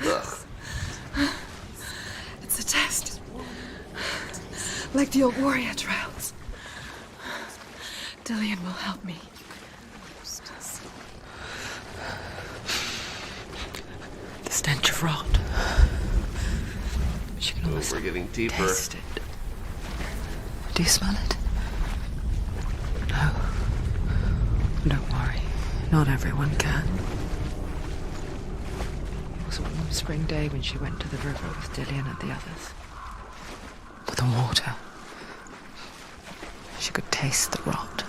Ugh. It's a test. Like the old warrior trials. Dillian will help me. The stench of rot. She can almost We're getting deeper. taste it. Do you smell it? No. Don't worry. Not everyone can. this warm spring day when she went to the river with Dillian and the others. But the water. She could taste the rot.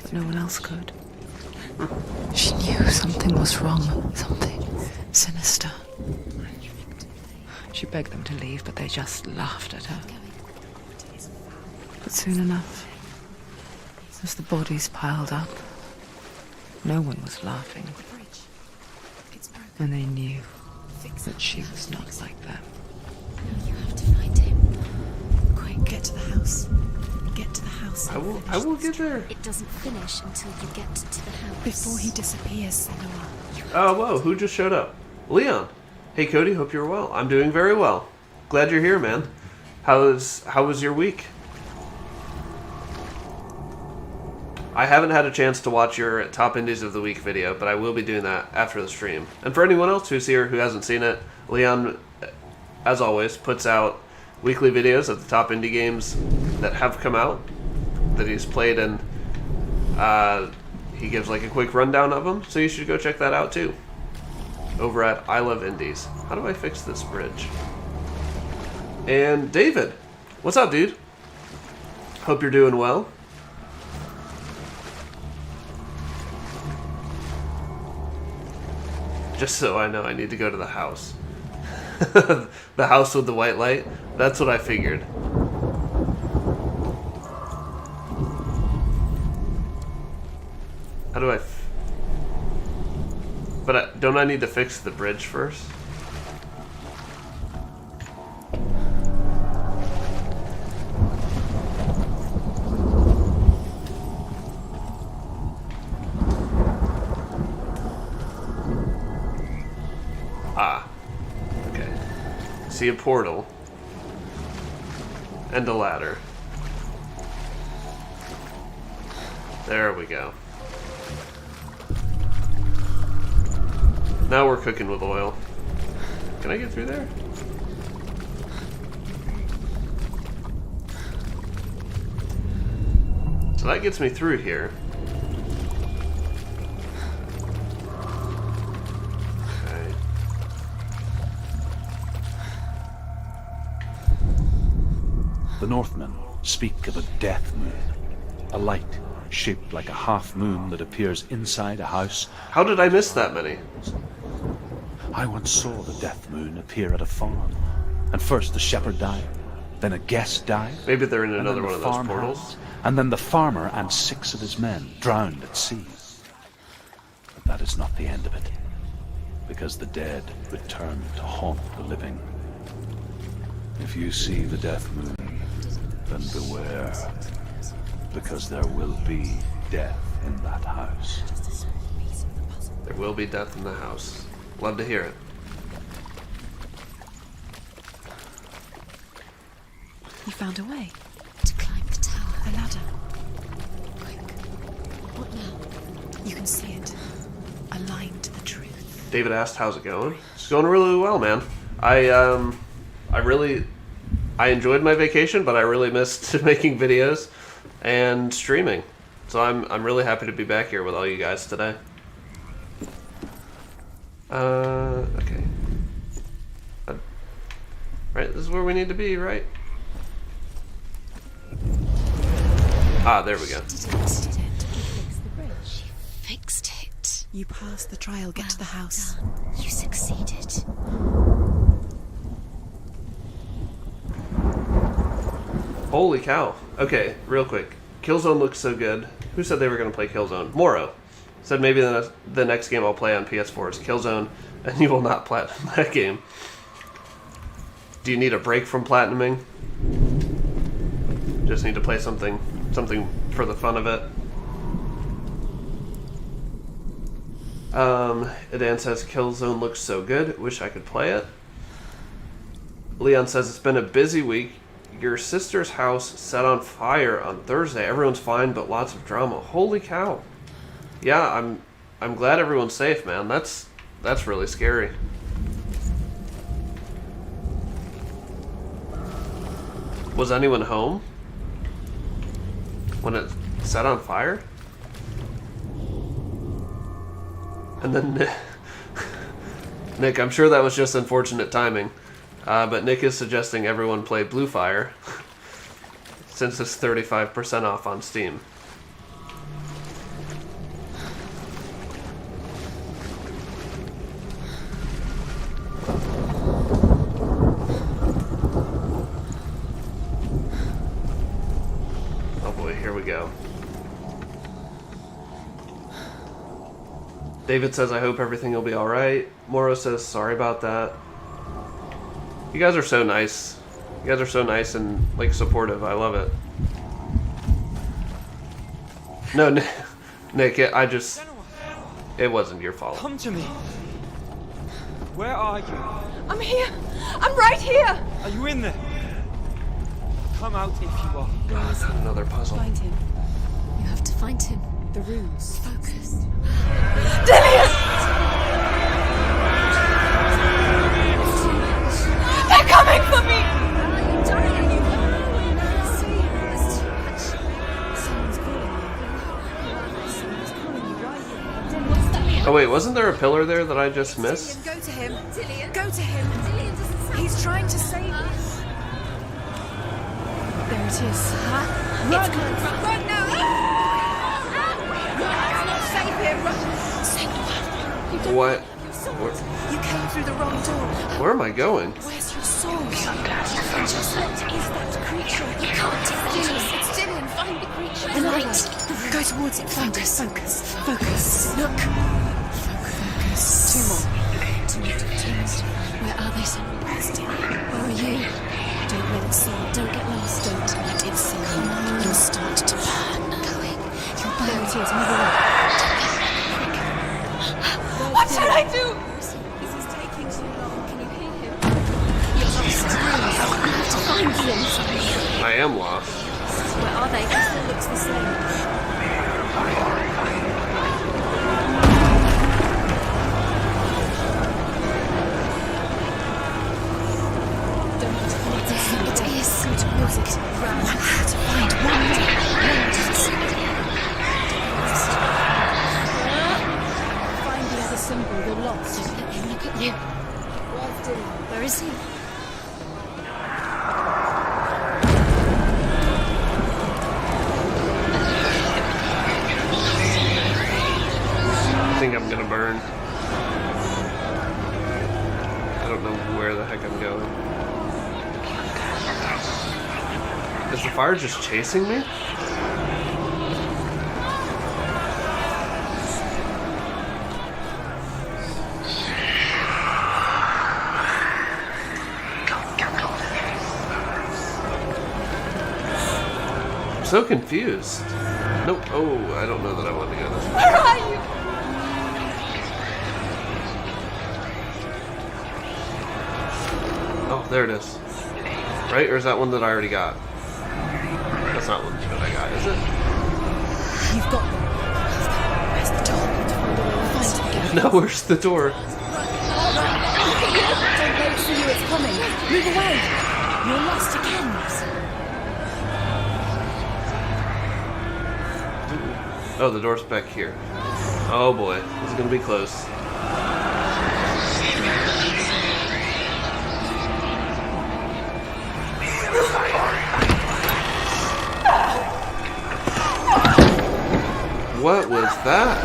But no one else could. She knew something was wrong, something sinister. She begged them to leave, but they just laughed at her. But soon enough, as the bodies piled up, no one was laughing. And they knew that she was not like them. You have to find him. Quick, get to the house. Get to the house. I will get there. It doesn't finish until you get to the house. Before he disappears, Senua. Oh, whoa, who just showed up? Leon. Hey, Cody, hope you're well. I'm doing very well. Glad you're here, man. How was your week? I haven't had a chance to watch your Top Indies of the Week video, but I will be doing that after the stream. And for anyone else who's here who hasn't seen it, Leon, as always, puts out weekly videos of the top indie games that have come out, that he's played, and he gives like a quick rundown of them, so you should go check that out too. Over at I Love Indies. How do I fix this bridge? And David, what's up, dude? Hope you're doing well. Just so I know, I need to go to the house. The house with the white light? That's what I figured. How do I... But don't I need to fix the bridge first? Ah. Okay. See a portal. And a ladder. There we go. Now we're cooking with oil. Can I get through there? So that gets me through here. Okay. The Northmen speak of a death moon, a light shaped like a half moon that appears inside a house. How did I miss that many? I once saw the death moon appear at a farm, and first the shepherd died, then a guest died. Maybe they're in another one of those portals. And then the farmer and 6 of his men drowned at sea. But that is not the end of it, because the dead return to haunt the living. If you see the death moon, then beware, because there will be death in that house. There will be death in the house. Love to hear it. You found a way to climb the tower. A ladder. Quick. What now? You can see it. Aligned to the truth. David asked, how's it going? It's going really well, man. I enjoyed my vacation, but I really missed making videos and streaming. So I'm really happy to be back here with all you guys today. Okay. Right, this is where we need to be, right? Ah, there we go. Fixed it. You passed the trial. Get to the house. You succeeded. Holy cow. Okay, real quick. Killzone looks so good. Who said they were going to play Killzone? Moro. Said maybe the next game I'll play on PS4 is Killzone, and you will not platinum that game. Do you need a break from platinuming? Just need to play something for the fun of it. Edan says Killzone looks so good. Wish I could play it. Leon says it's been a busy week. Your sister's house set on fire on Thursday. Everyone's fine, but lots of drama. Holy cow. Yeah, I'm glad everyone's safe, man. That's really scary. Was anyone home when it set on fire? And then Nick, I'm sure that was just unfortunate timing. But Nick is suggesting everyone play Blue Fire, since it's 35% off on Steam. Oh boy, here we go. David says, I hope everything will be alright. Moro says, sorry about that. You guys are so nice. You guys are so nice and, like, supportive. I love it. No, Nick, it wasn't your fault. Come to me. Where are you? I'm here. I'm right here. Are you in there? Come out if you are. God, not another puzzle. Find him. You have to find him. The runes. Focus. Dillian! They're coming for me! Oh wait, wasn't there a pillar there that I just missed? Go to him. Dillian. Go to him. He's trying to save us. There it is. Run! Run now! Let's save him. Run. What? You came through the wrong door. Where am I going? Where's your soul? Just what is that creature? You can't defeat us. It's Dillian. Find the creature. The light. Go towards it. Find it. Focus. Focus. Look. Focus. Two more. Where are they? Where are you? Don't let it see. Don't get lost. Don't let it see. You'll start to burn. Going. You'll burn. There it is. Move away. What should I do? This is taking too long. Can you hear him? You're lost. You have to find them. I am lost. Where are they? It still looks the same. Where is he? I think I'm gonna burn. I don't know where the heck I'm going. Is the fire just chasing me? I'm so confused. Nope. Oh, I don't know that I want to go this way. Where are you? Oh, there it is. Right? Or is that one that I already got? That's not one that I got, is it? You've got them. Where's the door? Find it. No, where's the door? Don't let it see you. It's coming. Move away. You're lost again. Oh, the door's back here. Oh boy, this is gonna be close. What was that?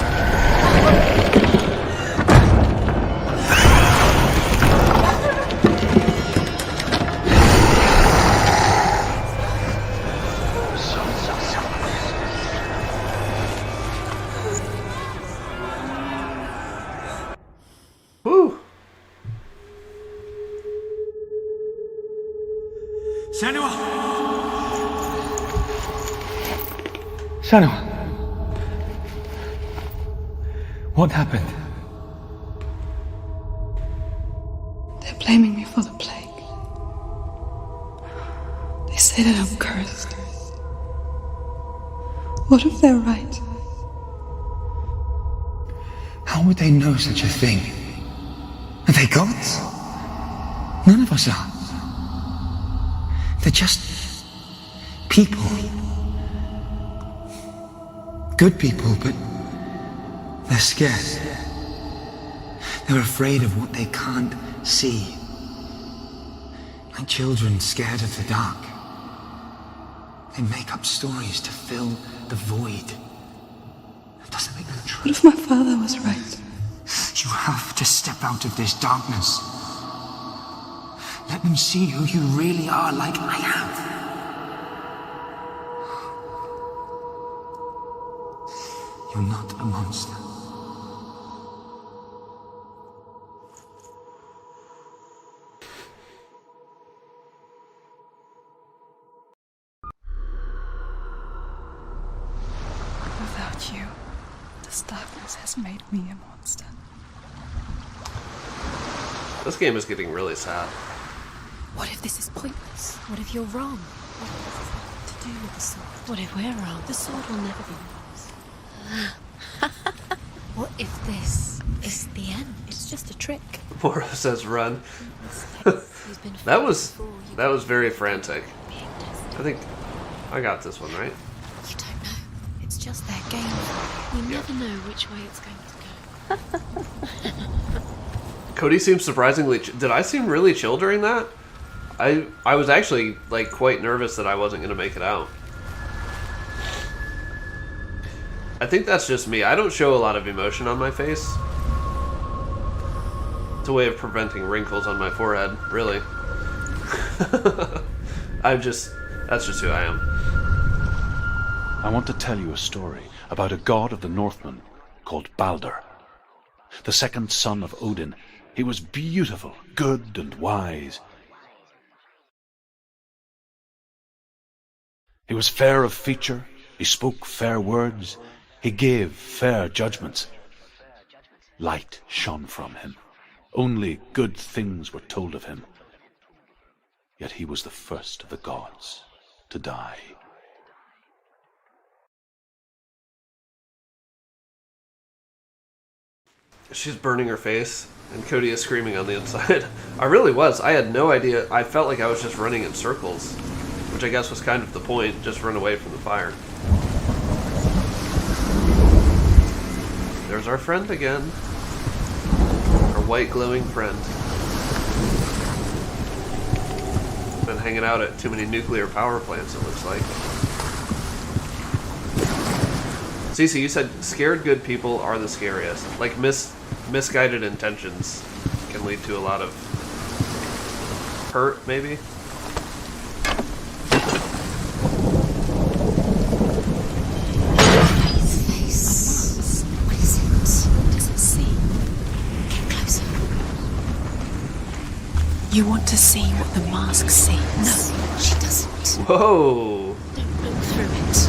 Whew. Senua! Senua! What happened? They're blaming me for the plague. They say that I'm cursed. What if they're right? How would they know such a thing? Are they gods? None of us are. They're just people. Good people, but they're scared. They're afraid of what they can't see. Like children scared of the dark. They make up stories to fill the void. That doesn't make them true. What if my father was right? You have to step out of this darkness. Let them see who you really are, like I have. You're not a monster. Without you, this darkness has made me a monster. This game is getting really sad. What if this is pointless? What if you're wrong? What if this has nothing to do with the sword? What if we're wrong? The sword will never be yours. What if this is the end? It's just a trick. Moro says run. That was very frantic. I think I got this one right. You don't know. It's just their game. You never know which way it's going to go. Cody seems surprisingly... Did I seem really chill during that? I was actually like quite nervous that I wasn't going to make it out. I think that's just me. I don't show a lot of emotion on my face. It's a way of preventing wrinkles on my forehead, really. That's just who I am. I want to tell you a story about a god of the Northmen called Baldur. The second son of Odin. He was beautiful, good, and wise. He was fair of feature, he spoke fair words, he gave fair judgments. Light shone from him. Only good things were told of him. Yet he was the first of the gods to die. She's burning her face, and Cody is screaming on the inside. I really was. I had no idea. I felt like I was just running in circles, which I guess was kind of the point, just run away from the fire. There's our friend again. Our white glowing friend. Been hanging out at too many nuclear power plants, it looks like. Cece, you said scared good people are the scariest. Like misguided intentions can lead to a lot of hurt, maybe? His face. What is it? What does it see? Get closer. You want to see what the mask sees? No, she doesn't. Whoa! Don't look through it.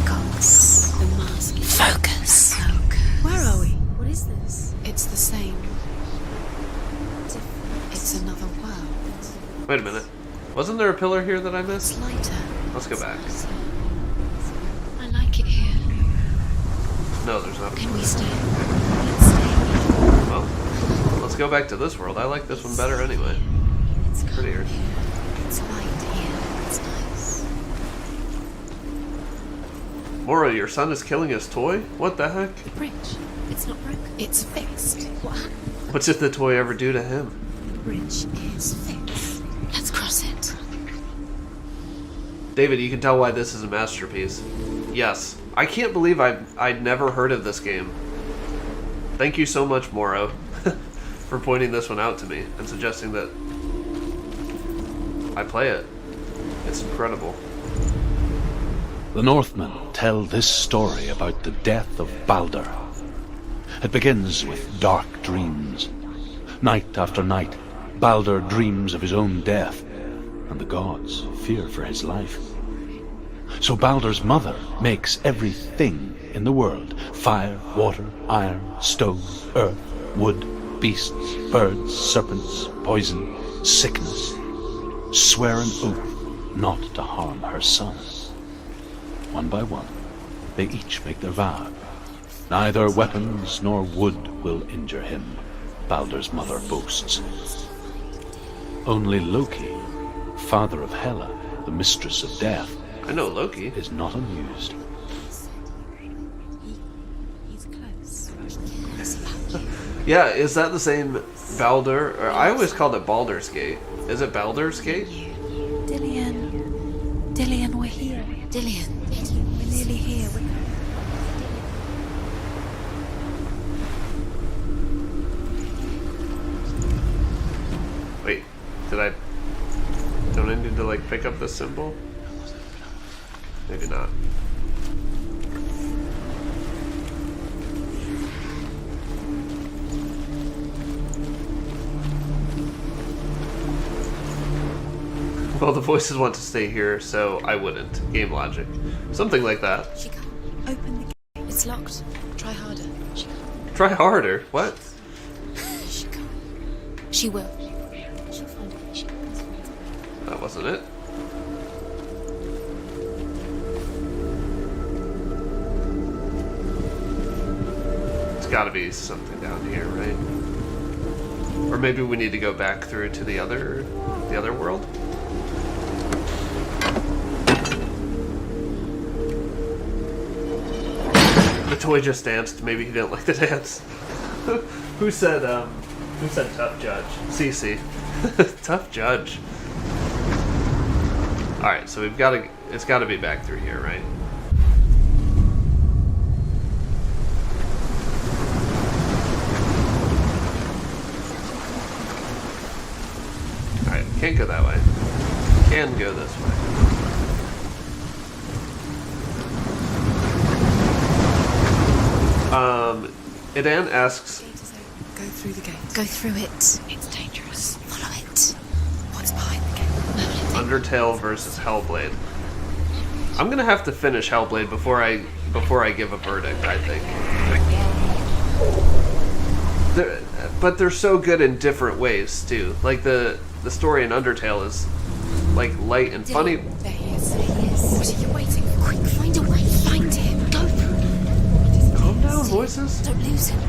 Gods. The mask. Focus. Where are we? What is this? It's the same. It's another world. Wait a minute. Wasn't there a pillar here that I It's missed? lighter. Let's go back. I like it here. No, there's not a Can pillar. we stay? Let's stay. Well, let's go back to this world. I like this one better anyway. It's calm Prettier. here. It's light here. It's nice. Moro, your son is killing his toy? What the heck? The bridge. It's not broken. It's fixed. What happened? What did the toy ever do to him? The bridge is fixed. Let's cross it. David, you can tell why this is a masterpiece. Yes. I can't believe I'd never heard of this game. Thank you so much, Moro, for pointing this one out to me and suggesting that I play it. It's incredible. The Northmen tell this story about the death of Baldur. It begins with dark dreams. Night after night, Baldur dreams of his own death, and the gods fear for his life. So Baldur's mother makes everything in the world: fire, water, iron, stone, earth, wood, beasts, birds, serpents, poison, sickness. Swear an oath not to harm her son. One by one, they each make their vow. Neither weapons nor wood will injure him, Baldur's mother boasts. Only Loki, father of Hela, the mistress of death, I know Loki. is not amused. He's close. Yeah, is that the same Baldur? Or I always called it Baldur's Gate. Is it Baldur's Gate? Dillian, we're here. Dillian, we're nearly here. Wait, don't I need to like pick up this symbol? Maybe not. Well, the voices want to stay here, so I wouldn't. Game logic. Something like that. She can't. Open the gate. It's locked. Try harder. She can't. Try harder? What? She can't. She will. She'll find it. She will. That wasn't it. It's gotta be something down here, right? Or maybe we need to go back through to the other world? The toy just danced. Maybe he didn't like the dance. Who said tough judge? Cece. Tough judge. Alright, so it's gotta be back through here, right? Alright, can't go that way. Can go this way. Idan asks... Go through the gate. Go through it. It's dangerous. Follow it. What's behind the gate? Undertale versus Hellblade. I'm gonna have to finish Hellblade before I give a verdict, I think. But they're so good in different ways, too. Like, the story in Undertale is, like, light and funny. There he is. There he is. What are you waiting for? Quick, find a way. Find him. Go. Calm down, voices. Don't lose him.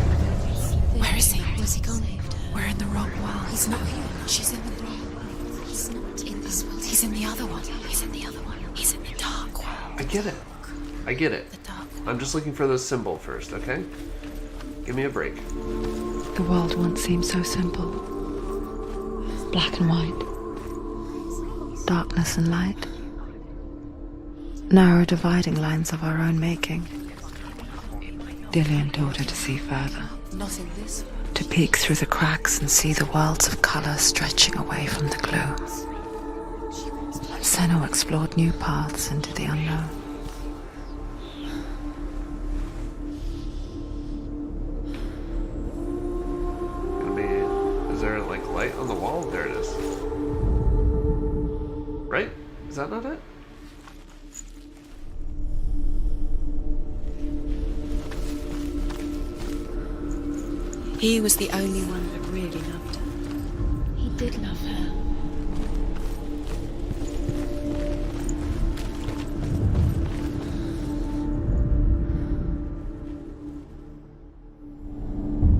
Where is he? Where's he gone? We're in the wrong world. He's not here. She's in the wrong world. He's not in this world. He's in the other one. He's in the other one. He's in the dark world. I get it. I get it. The dark world. I'm just looking for this symbol first, okay? Give me a break. The world once seemed so simple. Black and white. Darkness and light. Narrow dividing lines of our own making. Dillian taught her to see further. Not in this world. To peek through the cracks and see the worlds of colour stretching away from the glue. Senua explored new paths into the unknown. Is there like light on the wall? There it is. Right? Is that not it? He was the only one that really loved her. He did love her.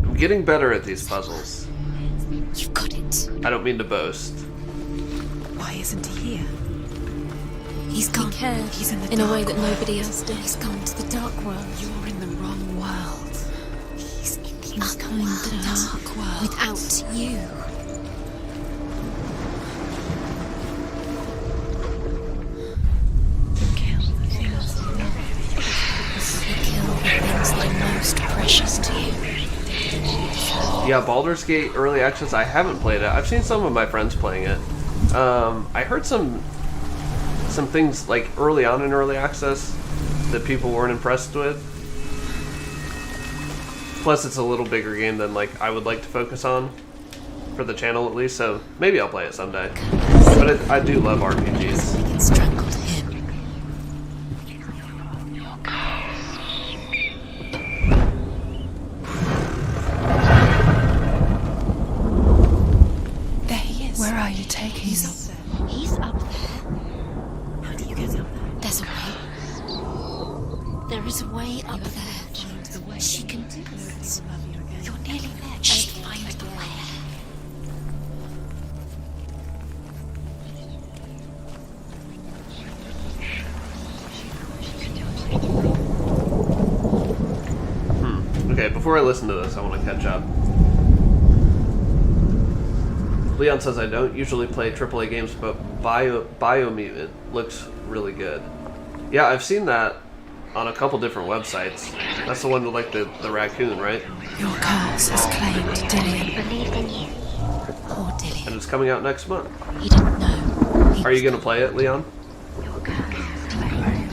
I'm getting better at these puzzles. You've got it. I don't mean to boast. Why isn't he here? He's gone. He cared. He's in the dark way that nobody else did. He's gone to the dark world. You're in the wrong world. He's in the other world. The dark world. Without you. Kill the things that are most precious to you. Yeah, Baldur's Gate Early Access, I haven't played it. I've seen some of my friends playing it. I heard some things like early on in Early Access that people weren't impressed with. Plus, it's a little bigger game than like I would like to focus on for the channel at least. So maybe I'll play it someday. But I do love RPGs. It strangled him. There he is. Where are you taking him? He's up there. He's up there. How do you get up there? There's a way. There is a way up there. She can do it. You're nearly there. Just find the way. Okay, before I listen to this, I want to catch up. Leon says, I don't usually play AAA games, but Biomutant looks really good. Yeah, I've seen that on a couple different websites. That's the one with like the raccoon, right? Your curse has claimed Dillian. Believed in you. Poor Dillian. And it's coming out next month. He didn't know. Are you going to play it, Leon? Your curse has claimed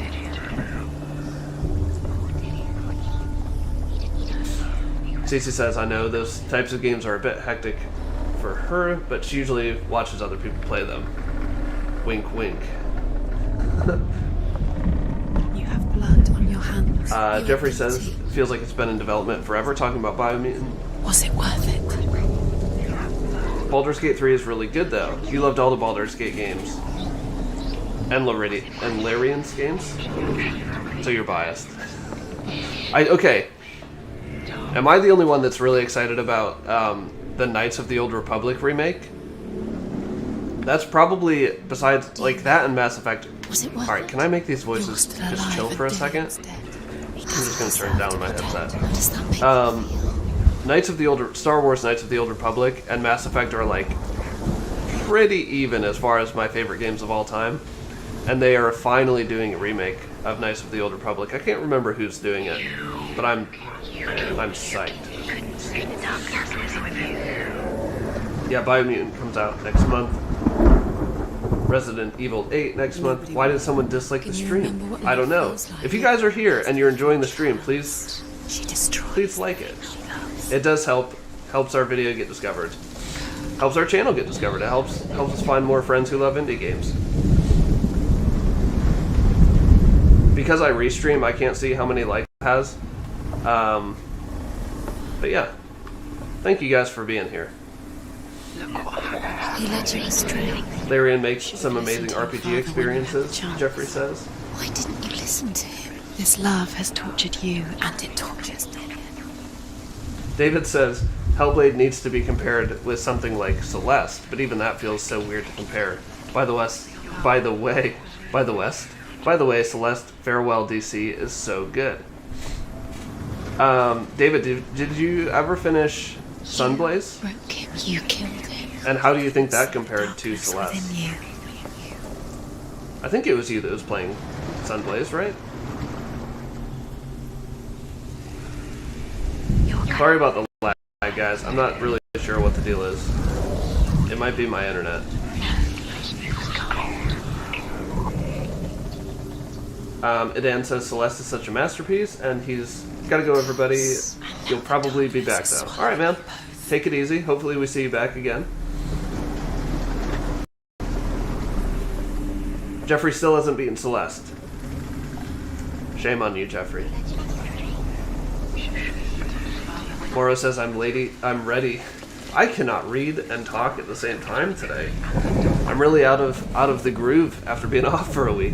Cece says, I know those types of games are a bit hectic for her, but she usually watches other people play them. Wink, wink. You have blood on your hands. Jeffrey says, feels like it's been in development forever, talking about Biomutant. Was it worth it? Baldur's Gate 3 is really good, though. You loved all the Baldur's Gate games. And Larian's games? So you're biased. Okay. Am I the only one that's really excited about the Knights of the Old Republic remake? That's probably, besides like that and Mass Effect. Alright, can I make these voices just chill for a second? I'm just going to turn down my headset. Star Wars Knights of the Old Republic and Mass Effect are like pretty even as far as my favorite games of all time. And they are finally doing a remake of Knights of the Old Republic. I can't remember who's doing it, but I'm psyched. Yeah, Biomutant comes out next month. Resident Evil 8 next month. Why did someone dislike the stream? I don't know. If you guys are here and you're enjoying the stream, please like it. It does helps our video get discovered. Helps our channel get discovered. It helps us find more friends who love indie games. Because I restream, I can't see how many likes it has. But yeah, thank you guys for being here. He led you astray. Larian makes some amazing RPG experiences, Jeffrey says. Why didn't you listen to him? This love has tortured you, and it tortures Dillian. David says Hellblade needs to be compared with something like Celeste, but even that feels so weird to compare. By the way, Celeste Farewell DC is so good. David, did you ever finish Sunblaze? You killed him. And how do you think that compared to Celeste? I think it was you that was playing Sunblaze, right? Sorry about the lag, guys. I'm not really sure what the deal is. It might be my internet. Idan says Celeste is such a masterpiece, and he's got to go, everybody. You'll probably be back, though. Alright, man. Take it easy. Hopefully we see you back again. Jeffrey still hasn't beaten Celeste. Shame on you, Jeffrey. Moro says, I'm ready. I cannot read and talk at the same time today. I'm really out of the groove after being off for a week.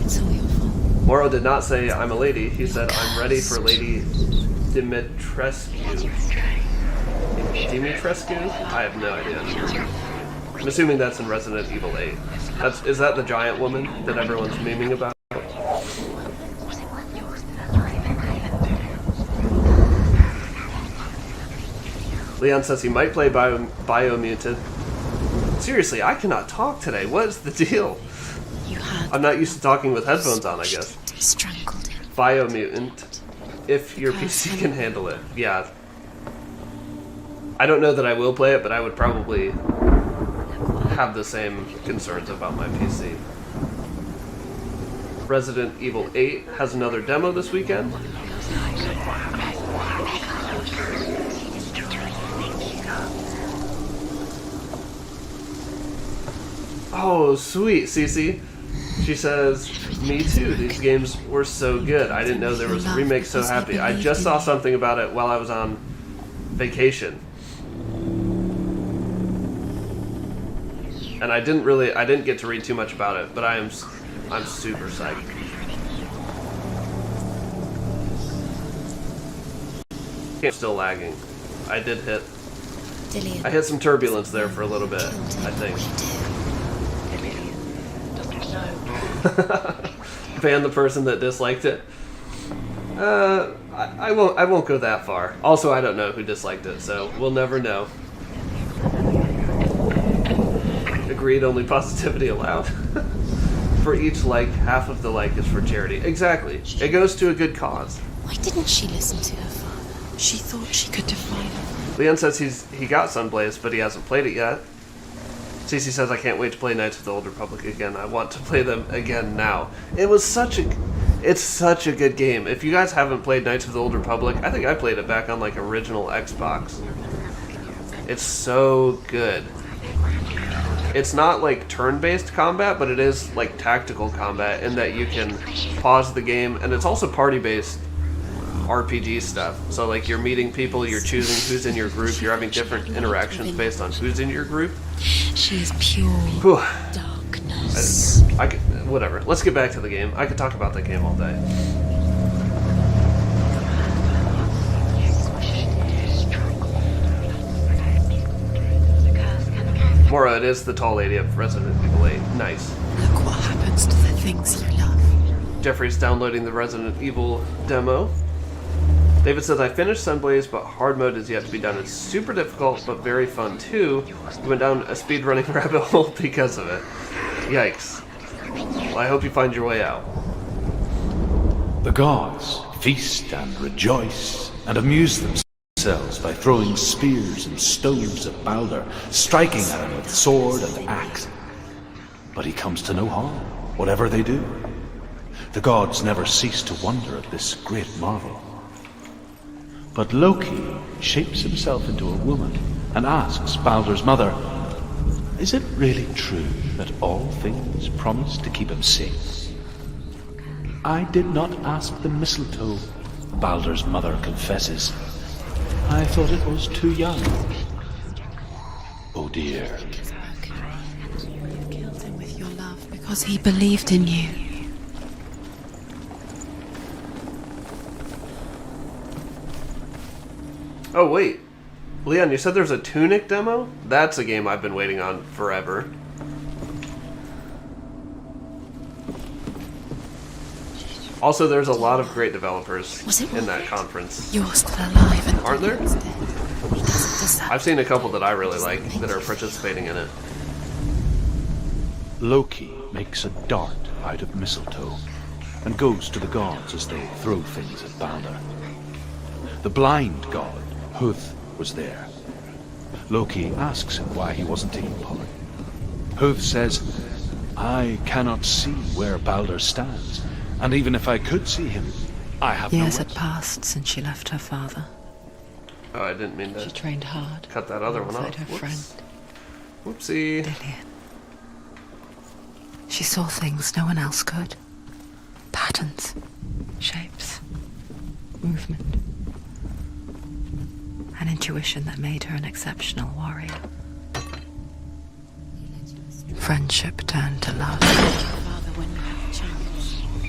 It's all your fault. Moro did not say I'm a lady. He said I'm ready for Lady Dimitrescu. Dimitrescu? I have no idea. I'm assuming that's in Resident Evil 8. Is that the giant woman that everyone's memeing about? Leon says he might play Biomutant. Seriously, I cannot talk today. What is the deal? I'm not used to talking with headphones on, I guess. Strangled him. Biomutant. If your PC can handle it. Yeah. I don't know that I will play it, but I would probably have the same concerns about my PC. Resident Evil 8 has another demo this weekend. Oh, sweet, Cece. She says, me too, these games were so good. I didn't know there was a remake, so happy. I just saw something about it while I was on vacation. And I didn't get to read too much about it, but I'm super psyched. I'm still lagging. I hit some turbulence there for a little bit, I think. Ban the person that disliked it. I won't go that far. Also, I don't know who disliked it, so we'll never know. Agreed, only positivity allowed. For each like, half of the like is for charity. Exactly. It goes to a good cause. Why didn't she listen to her father? She thought she could defy him. Leon says he got Sunblaze, but he hasn't played it yet. Cece says, I can't wait to play Knights of the Old Republic again. I want to play them again now. It's such a good game. If you guys haven't played Knights of the Old Republic, I think I played it back on like original Xbox. It's so good. It's not like turn-based combat, but it is like tactical combat in that you can pause the game, and it's also party-based RPG stuff. So like you're meeting people, you're choosing who's in your group, you're having different interactions based on who's in your group. She is pure Whew. darkness. Whatever. Let's get back to the game. I could talk about that game all day. Mora, it is the tall lady of Resident Evil 8. Nice. Look what happens to the things you love. Jeffrey's downloading the Resident Evil demo. David says, I finished Sunblaze, but hard mode is yet to be done. It's super difficult, but very fun too. You went down a speedrunning rabbit hole because of it. Yikes. Well, I hope you find your way out. The gods feast and rejoice and amuse themselves by throwing spears and stones at Baldur, striking at him with sword and axe. But he comes to no harm, whatever they do. The gods never cease to wonder at this great marvel. But Loki shapes himself into a woman and asks Baldur's mother, is it really true that all things promise to keep him safe? I did not ask the mistletoe, Baldur's mother confesses. I thought it was too young. Oh dear. You killed him with your love because he believed in you. Oh, wait. Leon, you said there's a Tunic demo? That's a game I've been waiting on forever. Also, there's a lot of great developers in that conference. You're still alive and aren't there? He doesn't deserve. I've seen a couple that I really like that are participating in it. Loki makes a dart out of mistletoe and goes to the gods as they throw things at Baldur. The blind god, Huth, was there. Loki asks him why he wasn't taking part. Huth says, I cannot see where Baldur stands, and even if I could see him, I have no Years wit. had passed since she left her father. Oh, I didn't mean She to trained hard. cut that other one alongside off. her friend, Whoopsie. Lillian. She saw things no one else could. Patterns, shapes, movement. An intuition that made her an exceptional warrior. Friendship turned to love.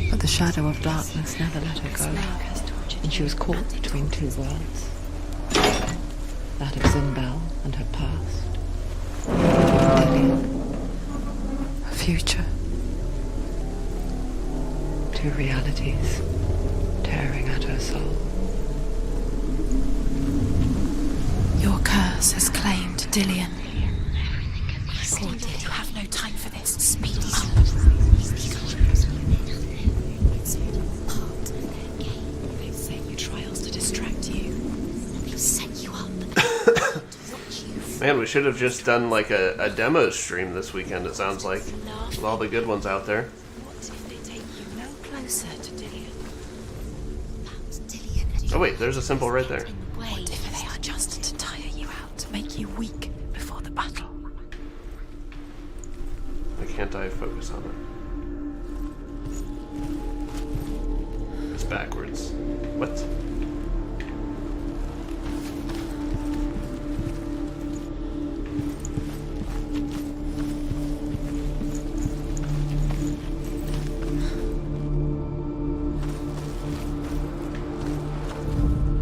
But the shadow of darkness never let her go, and she was caught between two worlds. That of Zinbel and her past. Lillian. Her future. Two realities tearing at her soul. Your curse has claimed Dillian. Poor Dillian. You have no time for this. Speed up. They set you trials to distract you. They'll set you up. Man, we should have just done like a demo stream this weekend, it sounds like. With all the good ones out there. What if they take you no closer to Dillian? Oh wait, there's a symbol right there. What if they are just to tire you out, to make you weak before the battle? Why can't I focus on it? It's backwards. What?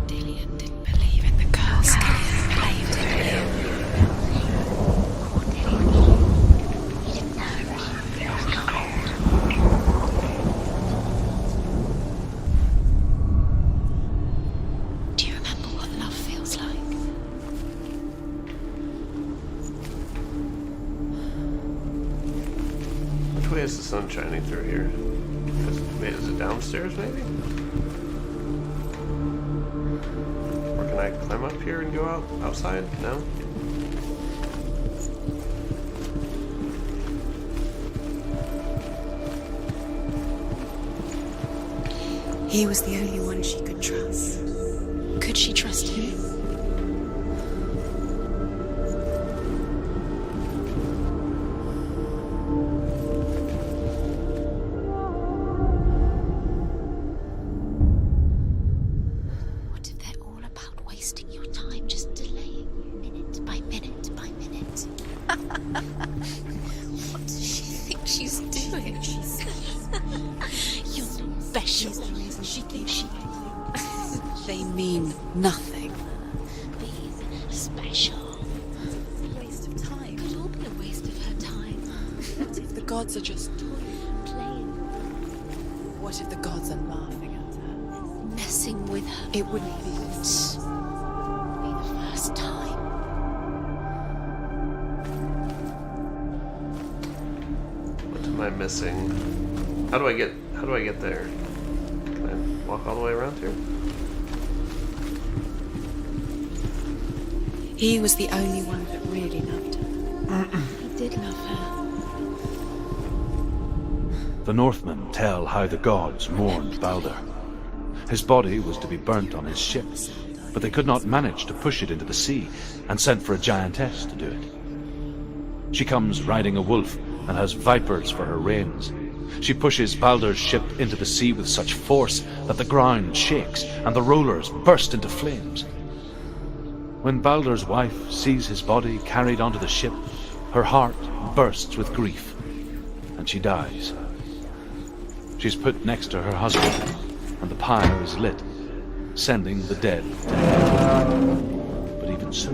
Dillian didn't believe in the curse. Dillian believed in you. is the sun shining through here? Is it downstairs, maybe? Or can I climb up here and go outside? No? He was the only one she could trust. Could she trust him? What if they're all about wasting your time, just delaying minute by minute by minute? What does she think she's doing? You're special. She thinks she They mean nothing. Being special. Waste of time. Could all be a waste of her time. What if the gods are just toying, playing? What if the gods are laughing at her? Messing with her. It wouldn't be the first time. What am I missing? How do I get there? Can I walk all the way around here? He was the only one that really loved her. He did love her. The Northmen tell how the gods mourned Baldur. His body was to be burnt on his ship, but they could not manage to push it into the sea, and sent for a giantess to do it. She comes riding a wolf and has vipers for her reins. She pushes Baldur's ship into the sea with such force that the ground shakes and the rollers burst into flames. When Baldur's wife sees his body carried onto the ship, her heart bursts with grief, and she dies. She's put next to her husband, and the pyre is lit, sending the dead to hell. But even so,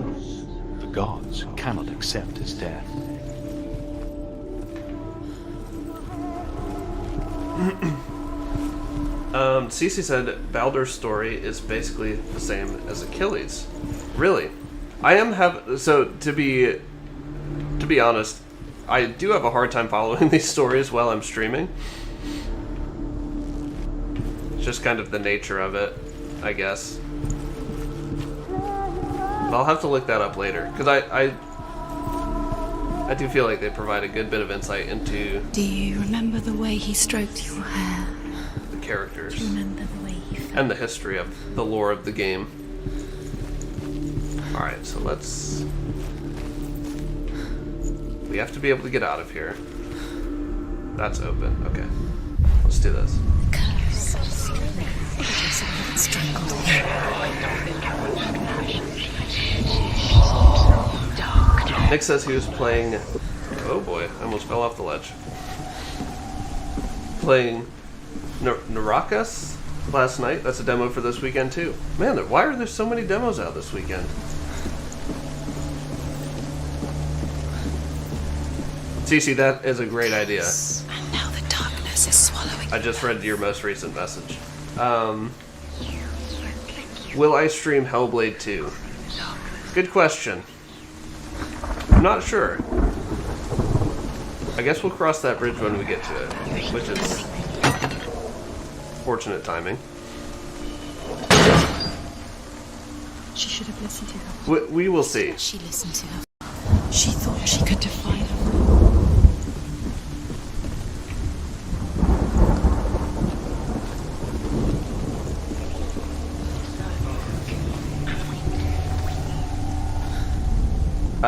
the gods cannot accept his death. Cece said Baldur's story is basically the same as Achilles. Really? So to be honest, I do have a hard time following these stories while I'm streaming. It's just kind of the nature of it, I guess. But I'll have to look that up later, because I do feel like they provide a good bit of insight into... Do you remember the way he stroked your hair? The characters. Do you remember the way he felt? And the history of the lore of the game. Alright, so let's... We have to be able to get out of here. That's open. Okay. Let's do this. Nick says he was playing... Oh boy, I almost fell off the ledge. Playing Narakas last night. That's a demo for this weekend too. Man, why are there so many demos out this weekend? Cece, that is a great idea. And now the darkness is swallowing. I just read your most recent message. Will I stream Hellblade 2? Good question. I'm not sure. I guess we'll cross that bridge when we get to it, which is fortunate timing. She should have listened to her. We will see. She listened to her. She thought she could defy her.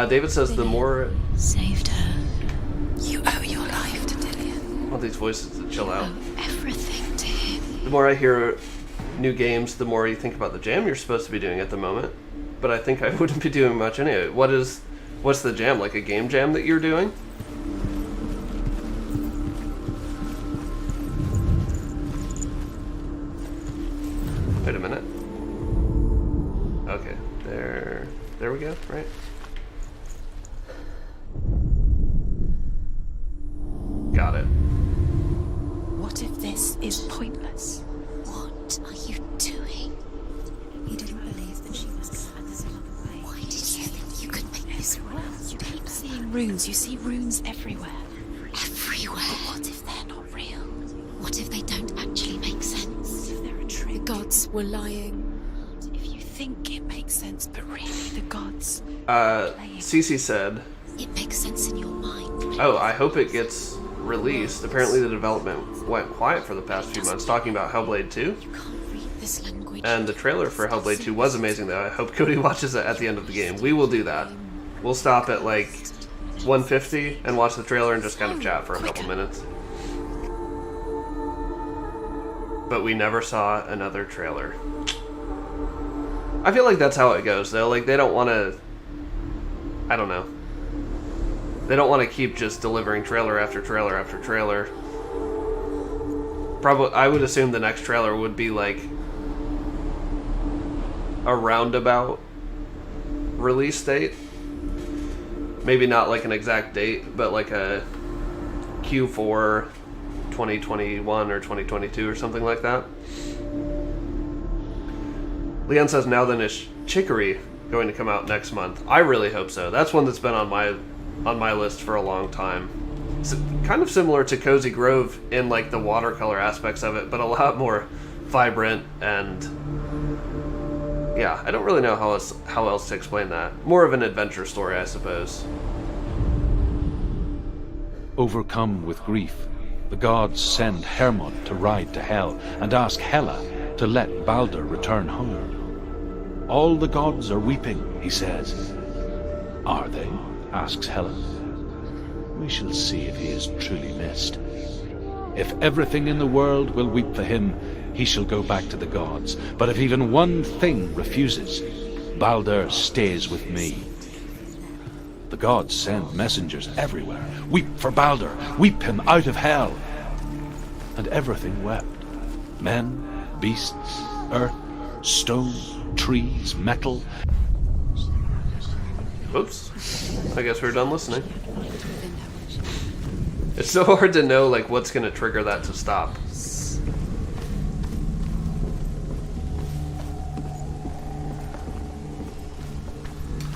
David says the more... Saved her. You owe your life to Dillian. I want these voices to chill out. Everything to him. The more I hear new games, the more you think about the jam you're supposed to be doing at the moment. But I think I wouldn't be doing much anyway. What's the jam? Like a game jam that you're doing? Wait a minute. Okay, there we go, right? Got it. What if this is pointless? What are you doing? He didn't believe that she was going this other way. Why did you think you could make this work? You keep seeing runes. You see runes everywhere. Everywhere? But what if gods were lying. If you think it makes sense, but really the gods. Cece said, It makes sense in your mind. oh, I hope it gets released. Apparently the development went quiet for the past few months, talking about Hellblade 2. You can't read this language. And the trailer for Hellblade 2 was amazing, though. I hope Cody watches it at the end of the game. We will do that. We'll stop at, like, 150 and watch the trailer and just kind of chat for a couple minutes. But we never saw another trailer. I feel like that's how it goes, though. Like, they don't want to... I don't know. They don't want to keep just delivering trailer after trailer after trailer. Probably, I would assume the next trailer would be, like, a roundabout release date. Maybe not, like, an exact date, but, like, a Q4 2021 or 2022 or something like that. Leon says, now then, is Chicory going to come out next month? I really hope so. That's one that's been on my list for a long time. It's kind of similar to Cozy Grove in like the watercolor aspects of it, but a lot more vibrant and yeah, I don't really know how else to explain that. More of an adventure story, I suppose. Overcome with grief, the gods send Hermod to ride to Hell and ask Hela to let Baldur return home. All the gods are weeping, he says. Are they? Asks Hela. We shall see if he is truly missed. If everything in the world will weep for him, he shall go back to the gods. But if even one thing refuses, Baldur stays with me. The gods send messengers everywhere. Weep for Baldur, weep him out of Hell. And everything wept. Men, beasts, earth, stone, trees, metal. Oops. I guess we're done listening. It's so hard to know like what's going to trigger that to stop.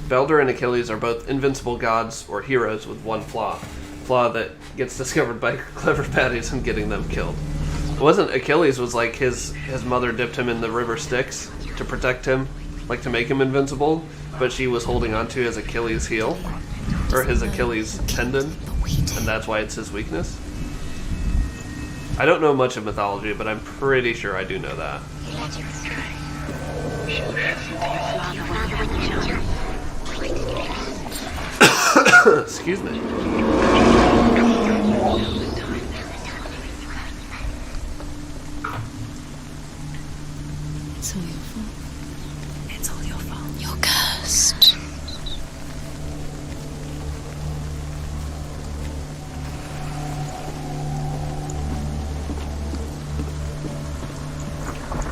Baldur and Achilles are both invincible gods or heroes with one flaw. Flaw that gets discovered by clever baddies and getting them killed. It wasn't Achilles was like his mother dipped him in the river Styx to protect him, like to make him invincible, but she was holding on to his Achilles heel, or his Achilles tendon, and that's why it's his weakness. I don't know much of mythology, but I'm pretty sure I do know that. Excuse me. It's all your fault. It's all your fault. You're cursed.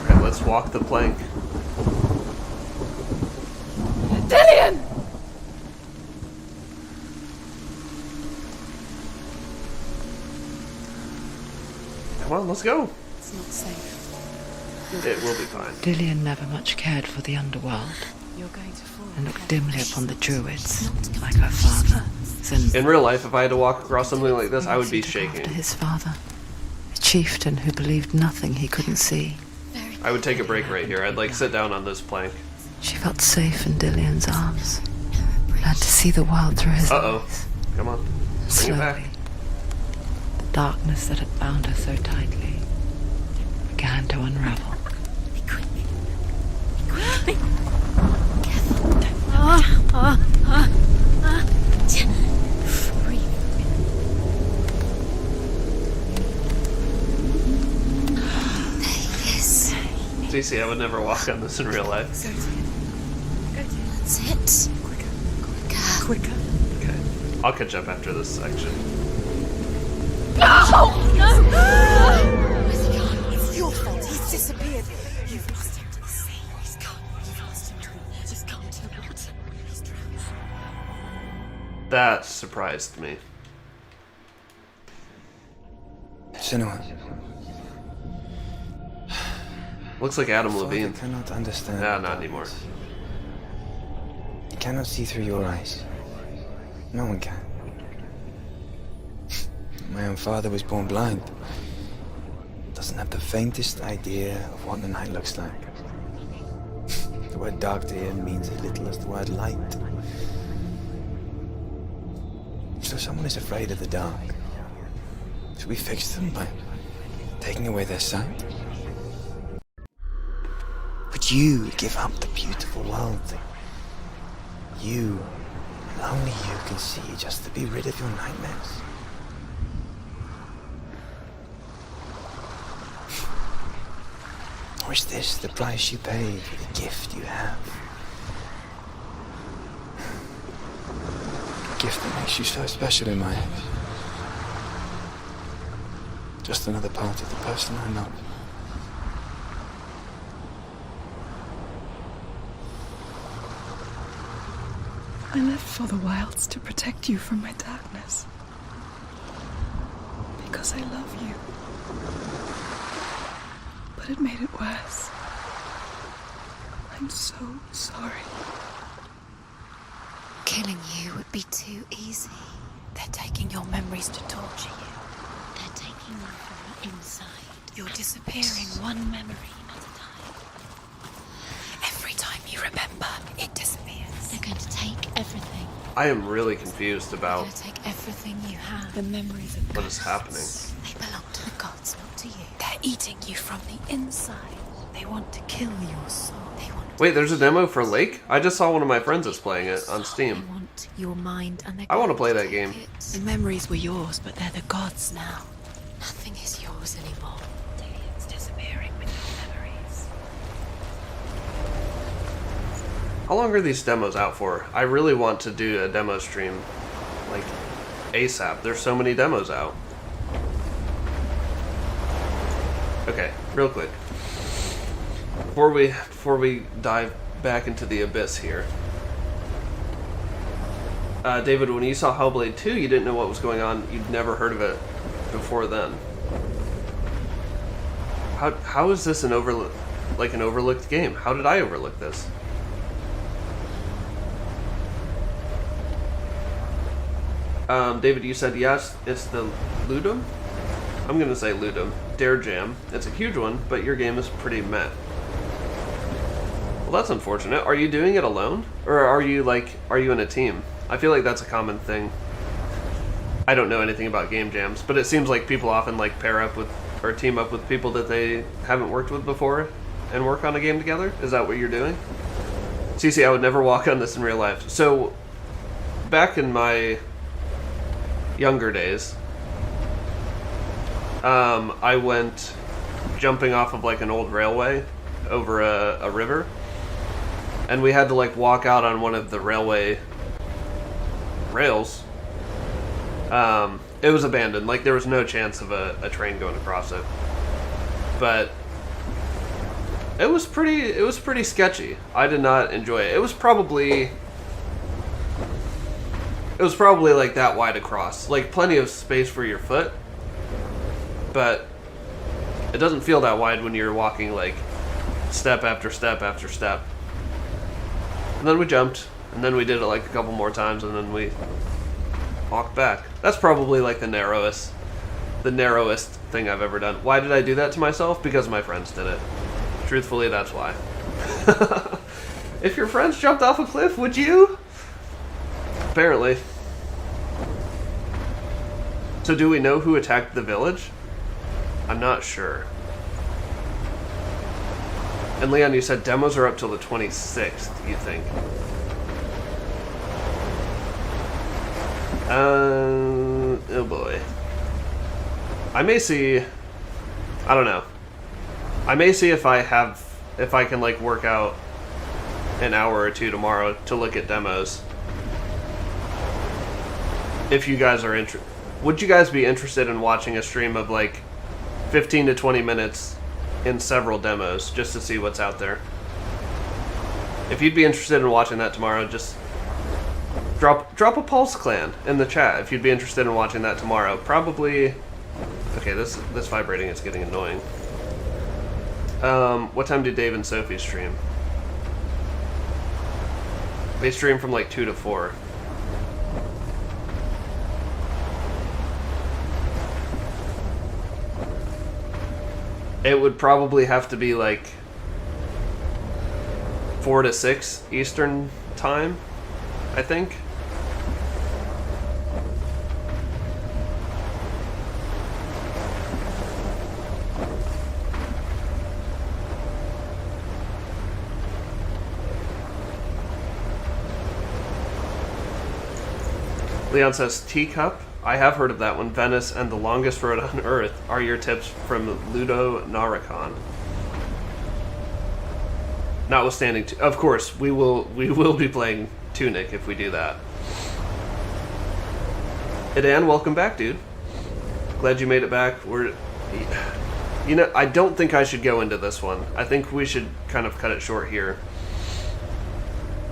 Alright, let's walk the plank. Dillion! Come on, let's go. It's not safe. It will be fine. Dillion never much cared for the underworld You're going to fall. and looked dimly upon the druids, like her father. Then In real life, if I had to walk across something like this, I would be shaking. after his father, a chieftain who believed nothing he couldn't see. I would take a break right here. I'd like sit down on this plank. She felt safe in Dillion's arms, learned to see the world through his Uh-oh. eyes. Come on. Bring it back. Slowly, the darkness that had bound her so tightly began to unravel. Be quick. Be quick. Breathe. There he is. CC, I would never walk on this in real life. That's it. Quicker. Okay. I'll catch up after this section. No! Where's he gone? It's your fault. He's disappeared. You've lost him to the sea. He's gone. You've lost him to it. Just gone to the water. He's drowned. That surprised me. Senua, Looks like Adam Father Levine. cannot understand. Nah, the not anymore. darkness. He cannot see through your eyes. No one can. My own father was born blind. doesn't have the faintest idea of what the night looks like. The word dark to him means as little as the word light. So someone is afraid of the dark. Should we fix them by taking away their sight? Would you give up the beautiful world that you, and only you, can see just to be rid of your nightmares? Or is this the price you pay for the gift you have? A gift that makes you so special in my eyes. Just another part of the person I love. I lived for the wilds to protect you from my darkness. Because I love you. But it made it worse. I'm so sorry. Killing you would be too easy. They're taking your memories to torture you. They're taking you from the inside. You're disappearing one memory at a time. Every time you remember, it disappears. They're going to take everything. I am really confused They're about going to take everything you have. The memories of what is happening. They belong to the gods, not to you. They're eating you from the inside. They want to kill your soul. They want Wait, there's a demo for Lake? I just saw one of my friends is playing it on Steam. They want your mind, and they're I want to going play that take game. it. The memories were yours, but they're the gods now. Nothing is yours anymore. It's disappearing with your memories. How long are these demos out for? I really want to do a demo stream, like, ASAP. There's so many demos out. Okay, real quick. Before we dive back into the abyss here. David, when you saw Hellblade 2, you didn't know what was going on. You'd never heard of it before then. How is this an overlooked game? How did I overlook this? David, you said yes, it's the Ludum? I'm gonna say Ludum. Dare Jam. It's a huge one, but your game is pretty meh. Well, that's unfortunate. Are you doing it alone? Or are you in a team? I feel like that's a common thing. I don't know anything about game jams, but it seems like people often pair up with, or team up with people that they haven't worked with before and work on a game together. Is that what you're doing? CC, I would never walk on this in real life. So, back in my younger days, I went jumping off of an old railway over a river, and we had to walk out on one of the railway rails. It was abandoned, there was no chance of a train going across it, but it was pretty sketchy. I did not enjoy it. It was probably that wide across, plenty of space for your foot, but it doesn't feel that wide when you're walking step after step after step. And then we jumped, and then we did it a couple more times, and then we walked back. That's probably the narrowest thing I've ever done. Why did I do that to myself? Because my friends did it. Truthfully, that's why. If your friends jumped off a cliff, would you? Apparently. So do we know who attacked the village? I'm not sure. And Leon, you said demos are up till the 26th, you think? Oh boy. I may see... I don't know. I may see if I can work out an hour or two tomorrow to look at demos. If you guys are interested. Would you guys be interested in watching a stream of 15 to 20 minutes in several demos just to see what's out there? If you'd be interested in watching that tomorrow, just drop a Pulse Clan in the chat if you'd be interested in watching that tomorrow. Probably... Okay, this vibrating is getting annoying. What time do Dave and Sophie stream? They stream from 2 to 4. It would probably have to be like 4 to 6 Eastern time, I think. Leon says, Teacup. I have heard of that one. Venice and the longest road on Earth are your tips from Ludo Naricon. Notwithstanding, of course, we will be playing Tunic if we do that. Hey Dan, welcome back, dude. Glad you made it back. You know, I don't think I should go into this one. I think we should kind of cut it short here.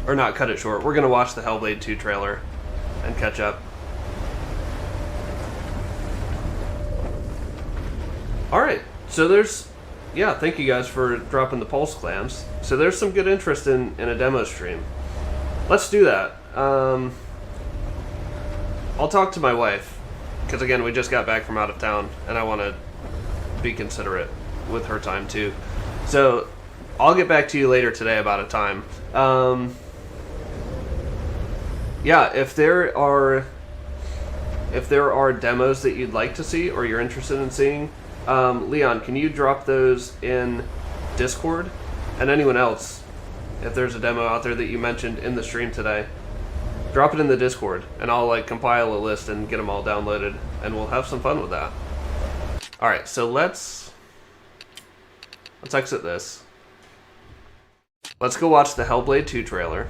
Or not cut it short. We're going to watch the Hellblade 2 trailer and catch up. Alright, so there's... Yeah, thank you guys for dropping the pulse clams. So there's some good interest in a demo stream. Let's do that. I'll talk to my wife, because again, we just got back from out of town, and I want to be considerate with her time too. So I'll get back to you later today about a time. Yeah, if there are demos that you'd like to see or you're interested in seeing, Leon, can you drop those in Discord? And anyone else, if there's a demo out there that you mentioned in the stream today, drop it in the Discord, and I'll like compile a list and get them all downloaded, and we'll have some fun with that. All right, so let's exit this. Let's go watch the Hellblade 2 trailer.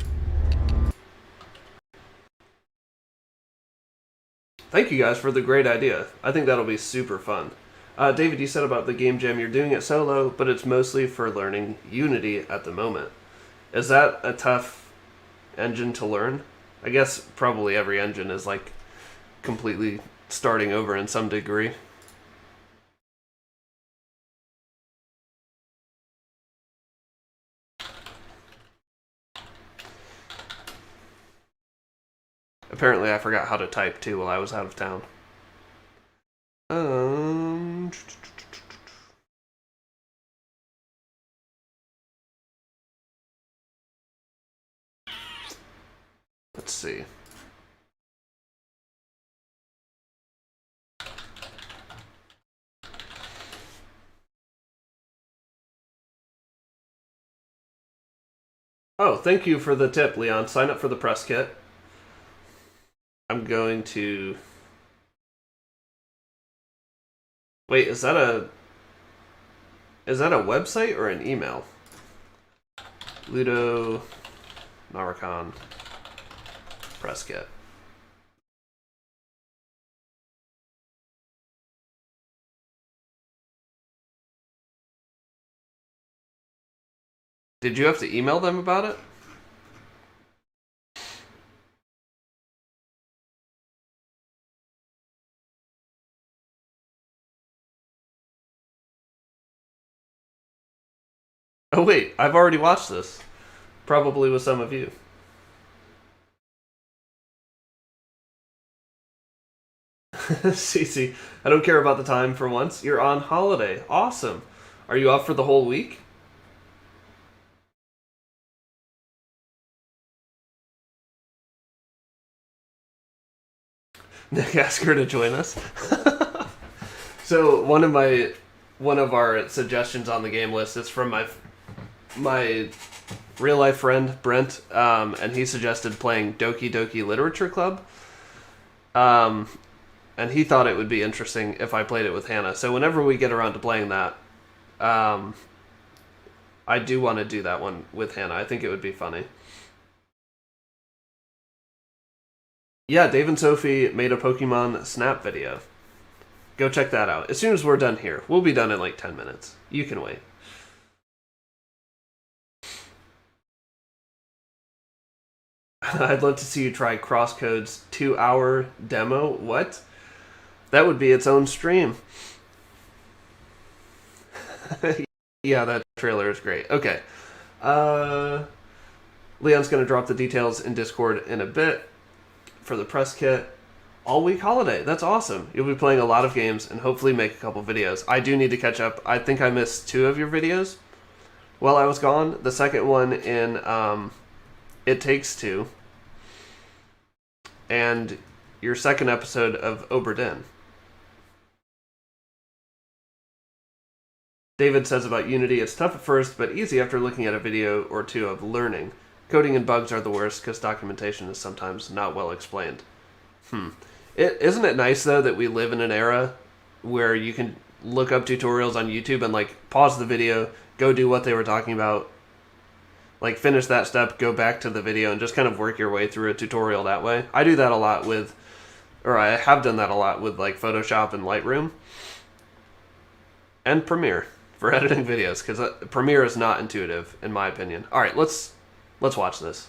Thank you guys for the great idea. I think that'll be super fun. David, you said about the game jam, you're doing it solo, but it's mostly for learning Unity at the moment. Is that a tough engine to learn? I guess probably every engine is like completely starting over in some degree. Apparently I forgot how to type too while I was out of town. Let's see. Oh, thank you for the tip, Leon. Sign up for the press kit. I'm going to... Wait, is that a website or an email? Ludo Naricon press kit. Did you have to email them about it? Oh wait, I've already watched this. Probably with some of you. Cece, I don't care about the time for once. You're on holiday. Awesome. Are you off for the whole week? Nick, ask her to join us. So one of our suggestions on the game list is from my real life friend Brent, and he suggested playing Doki Doki Literature Club. And he thought it would be interesting if I played it with Hannah. So whenever we get around to playing that, I do want to do that one with Hannah. I think it would be funny. Yeah, Dave and Sophie made a Pokemon Snap video. Go check that out. As soon as we're done here. We'll be done in like 10 minutes. You can wait. I'd love to see you try Crosscode's 2-hour demo. What? That would be its own stream. Yeah, that trailer is great. Okay. Leon's going to drop the details in Discord in a bit for the press kit. all-week holiday. That's awesome. You'll be playing a lot of games and hopefully make a couple videos. I do need to catch up. I think I missed 2 of your videos while I was gone. The second one in It Takes Two, and your second episode of Oberdin. David says about Unity, it's tough at first, but easy after looking at a video or 2 of learning. Coding and bugs are the worst because documentation is sometimes not well explained. Isn't it nice, though, that we live in an era where you can look up tutorials on YouTube and, like, pause the video, go do what they were talking about, like, finish that step, go back to the video, and just kind of work your way through a tutorial that way. I do that a lot with, or I have done that a lot with, like, Photoshop and Lightroom. And Premiere for editing videos, because Premiere is not intuitive, in my opinion. Alright, let's watch this.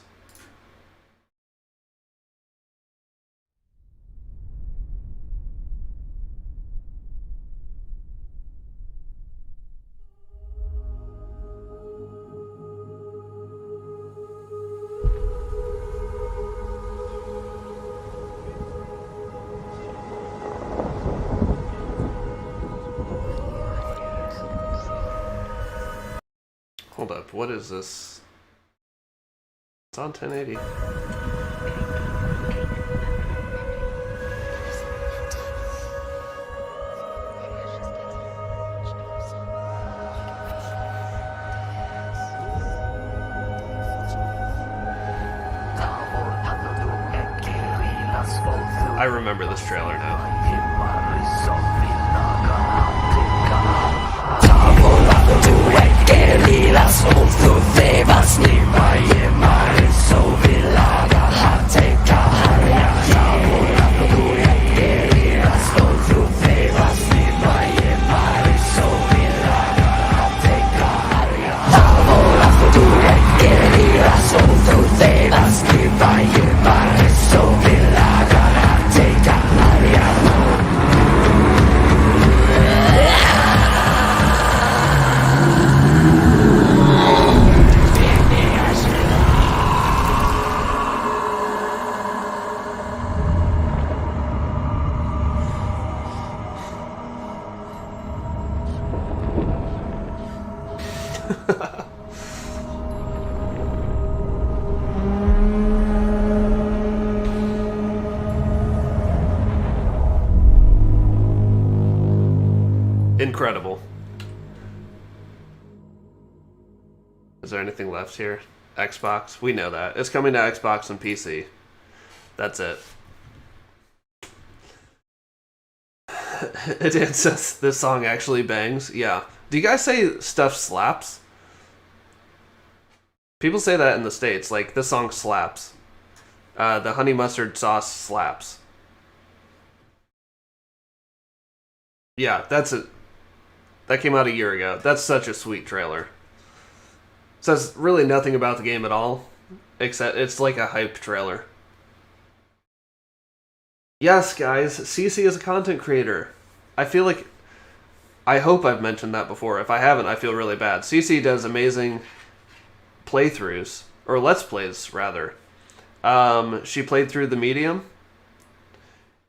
Hold up, what is this? It's on 1080. I remember this trailer now. Incredible. Is there anything left here? Xbox? We know that. It's coming to Xbox and PC. That's it. It says this song actually bangs. Yeah. Do you guys say stuff slaps? People say that in the States. Like, this song slaps. The honey mustard sauce slaps. Yeah, that's it. That came out a year ago. That's such a sweet trailer. Says really nothing about the game at all, except it's like a hype trailer. Yes, guys, CC is a content creator. I feel like... I hope I've mentioned that before. If I haven't, I feel really bad. CC does amazing playthroughs, or Let's Plays, rather. She played through The Medium,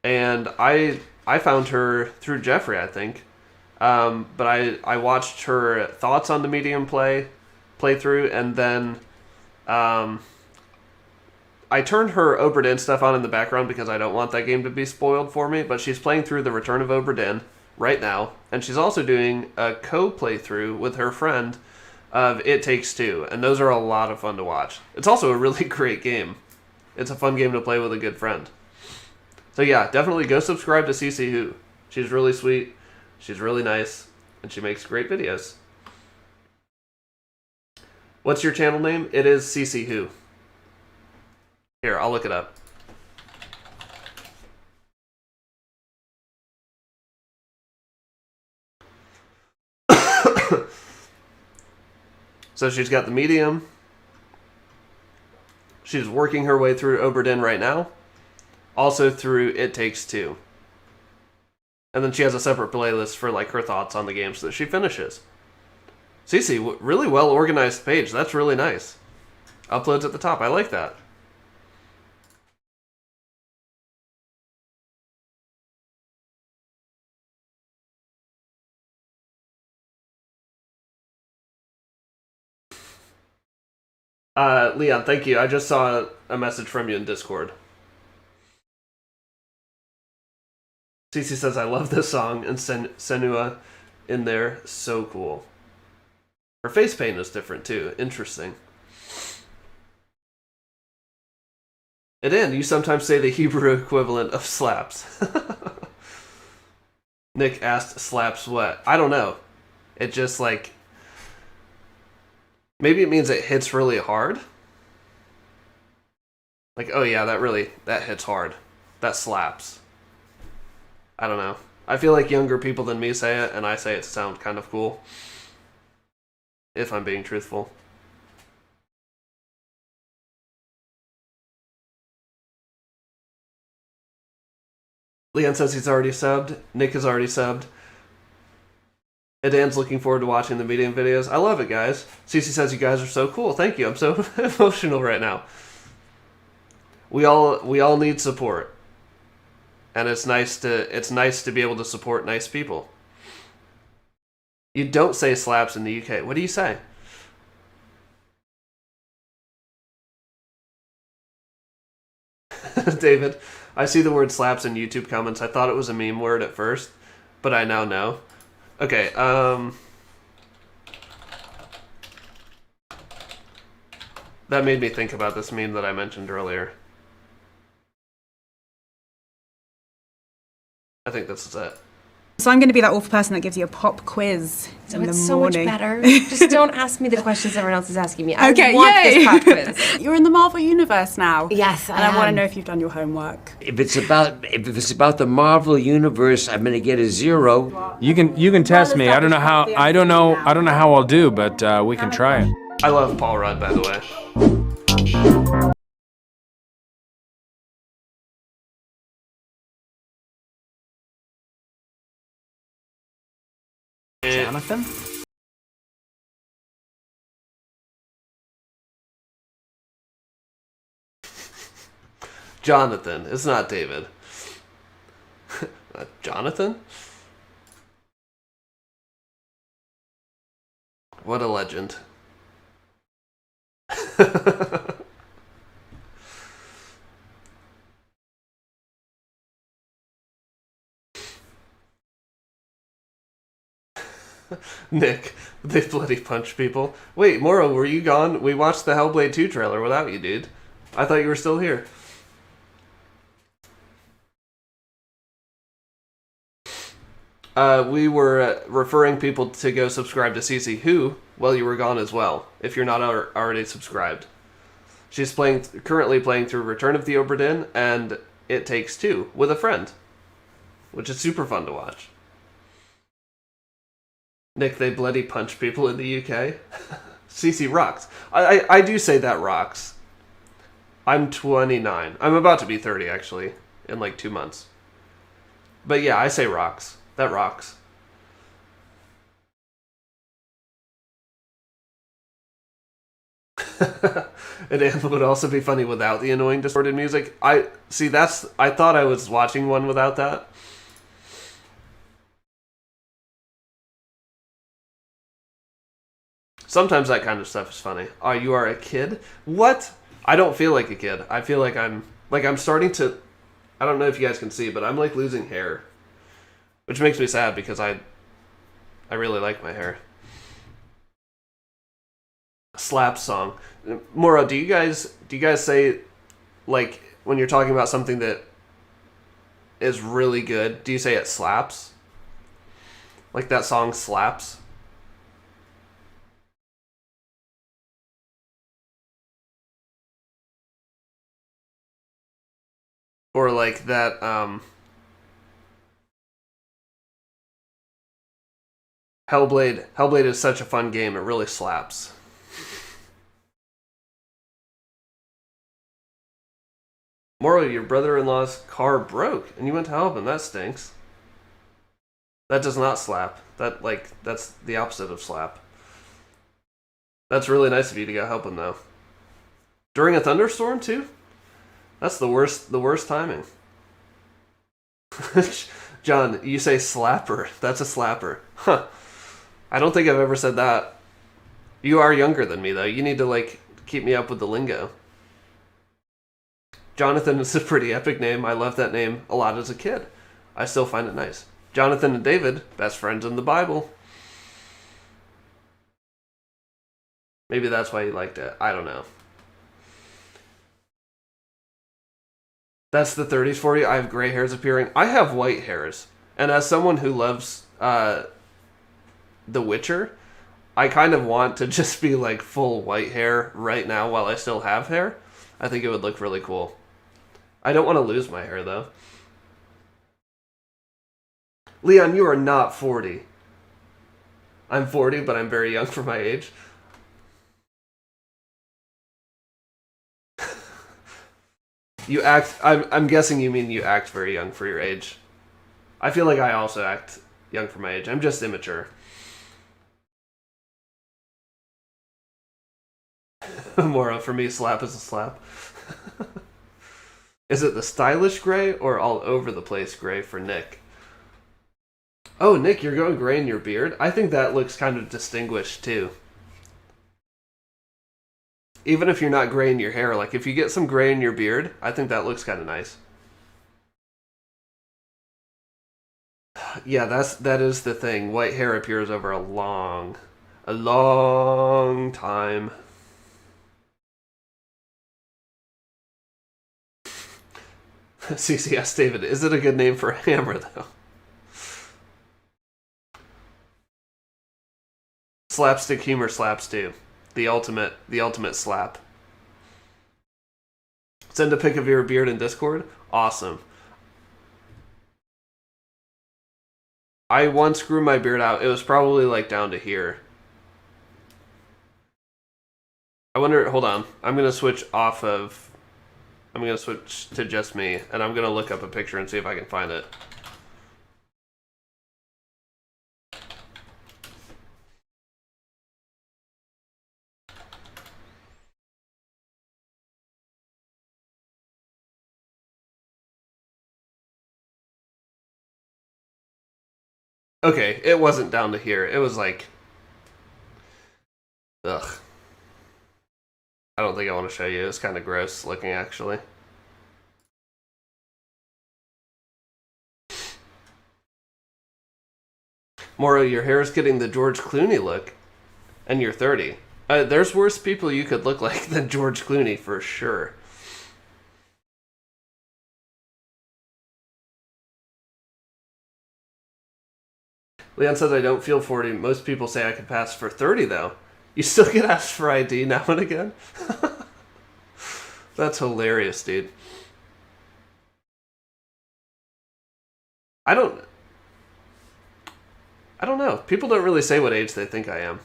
and I found her through Jeffrey, I think. But I watched her thoughts on The Medium playthrough, and then I turned her Oberdin stuff on in the background because I don't want that game to be spoiled for me, but she's playing through The Return of Oberdin right now, and she's also doing a co-playthrough with her friend of It Takes Two, and those are a lot of fun to watch. It's also a really great game. It's a fun game to play with a good friend. So yeah, definitely go subscribe to CC Who. She's really sweet, she's really nice, and she makes great videos. What's your channel name? It is CC Who. Here, I'll look it up. So she's got The Medium. She's working her way through Oberdin right now. Also through It Takes Two. And then she has a separate playlist for like her thoughts on the games that she finishes. CC, really well organized page. That's really nice. Uploads at the top. I like that. Leon, thank you. I just saw a message from you in Discord. Cece says, I love this song, and Senua in there, so cool. Her face paint is different too. Interesting. And then you sometimes say the Hebrew equivalent of slaps. Nick asked, slaps what? I don't know. It just like... Maybe it means it hits really hard. Like, oh yeah, that hits hard. That slaps. I don't know. I feel like younger people than me say it, and I say it to sound kind of cool. If I'm being truthful. Leon says he's already subbed. Nick is already subbed. Adan's looking forward to watching the medium videos. I love it, guys. Cece says you guys are so cool. Thank you. I'm so emotional right now. We all need support. And it's nice to be able to support nice people. You don't say slaps in the UK. What do you say? David, I see the word slaps in YouTube comments. I thought it was a meme word at first, but I now know. Okay, that made me think about this meme that I mentioned earlier. I think this is it. So I'm going to be that awful person that gives you a pop quiz So in the it's so morning. much better. Just don't ask me the questions everyone else is asking me. I Okay, want yay! this pop quiz. You're in the Marvel universe now. Yes, and I want to know if you've done your homework. If it's about the Marvel universe, I'm gonna get a 0. You can test me. I don't know how I'll do, but we can try it. I love Paul Rudd, by the way. Jonathan? Jonathan. It's not David. Jonathan? What a legend. Nick, they bloody punch people. Wait, Moro, were you gone? We watched the Hellblade 2 trailer without you, dude. I thought you were still here. We were referring people to go subscribe to Cece, who, well, you were gone as well, if you're not already subscribed. She's currently playing through Return of the Obra Dinn and It Takes Two with a friend, which is super fun to watch. Nick, they bloody punch people in the UK. Cece rocks. I do say that rocks. I'm 29. I'm about to be 30, actually, in like 2 months. But yeah, I say rocks. That rocks. And it would also be funny without the annoying distorted music. I thought I was watching one without that. Sometimes that kind of stuff is funny. Oh, you are a kid? What? I don't feel like a kid. I feel like I'm starting to... I don't know if you guys can see, but I'm like losing hair. Which makes me sad because I really like my hair. Slap song. Mora, do you guys say, like, when you're talking about something that is really good, do you say it slaps? Like that song slaps? Or like that, Hellblade is such a fun game, it really slaps. Moro, your brother-in-law's car broke, and you went to help him. That stinks. That does not slap. That's the opposite of slap. That's really nice of you to go help him, though. During a thunderstorm, too? That's the worst timing. John, you say slapper. That's a slapper. Huh. I don't think I've ever said that. You are younger than me, though. You need to, like, Keep me up with the lingo. Jonathan is a pretty epic name. I loved that name a lot as a kid. I still find it nice. Jonathan and David, best friends in the Bible. Maybe that's why he liked it. I don't know. That's the 30s for you. I have gray hairs appearing. I have white hairs. And as someone who loves The Witcher, I kind of want to just be like full white hair right now while I still have hair. I think it would look really cool. I don't want to lose my hair though. Leon, you are not 40. I'm 40, but I'm very young for my age. You act... I'm guessing you mean you act very young for your age. I feel like I also act young for my age. I'm just immature. Mora, for me, slap is a slap. Is it the stylish gray or all over the place gray for Nick? Oh, Nick, you're going gray in your beard? I think that looks kind of distinguished, too. Even if you're not gray in your hair, like if you get some gray in your beard, I think that looks kind of nice. Yeah, that is the thing. White hair appears over a long time. CCS David, is it a good name for a hammer though? Slapstick humor slaps too. The ultimate slap. Send a pic of your beard in Discord. Awesome. I once grew my beard out. It was probably like down to here. I wonder, hold on. I'm going to switch to just me, and I'm going to look up a picture and see if I can find it. Okay, it wasn't down to here. It was like... Ugh. I don't think I want to show you. It's kind of gross looking, actually. Moro, your hair is getting the George Clooney look, and you're 30. There's worse people you could look like than George Clooney, for sure. Leon says I don't feel 40. Most people say I could pass for 30, though. You still get asked for ID now and again? That's hilarious, dude. I don't know. People don't really say what age they think I am.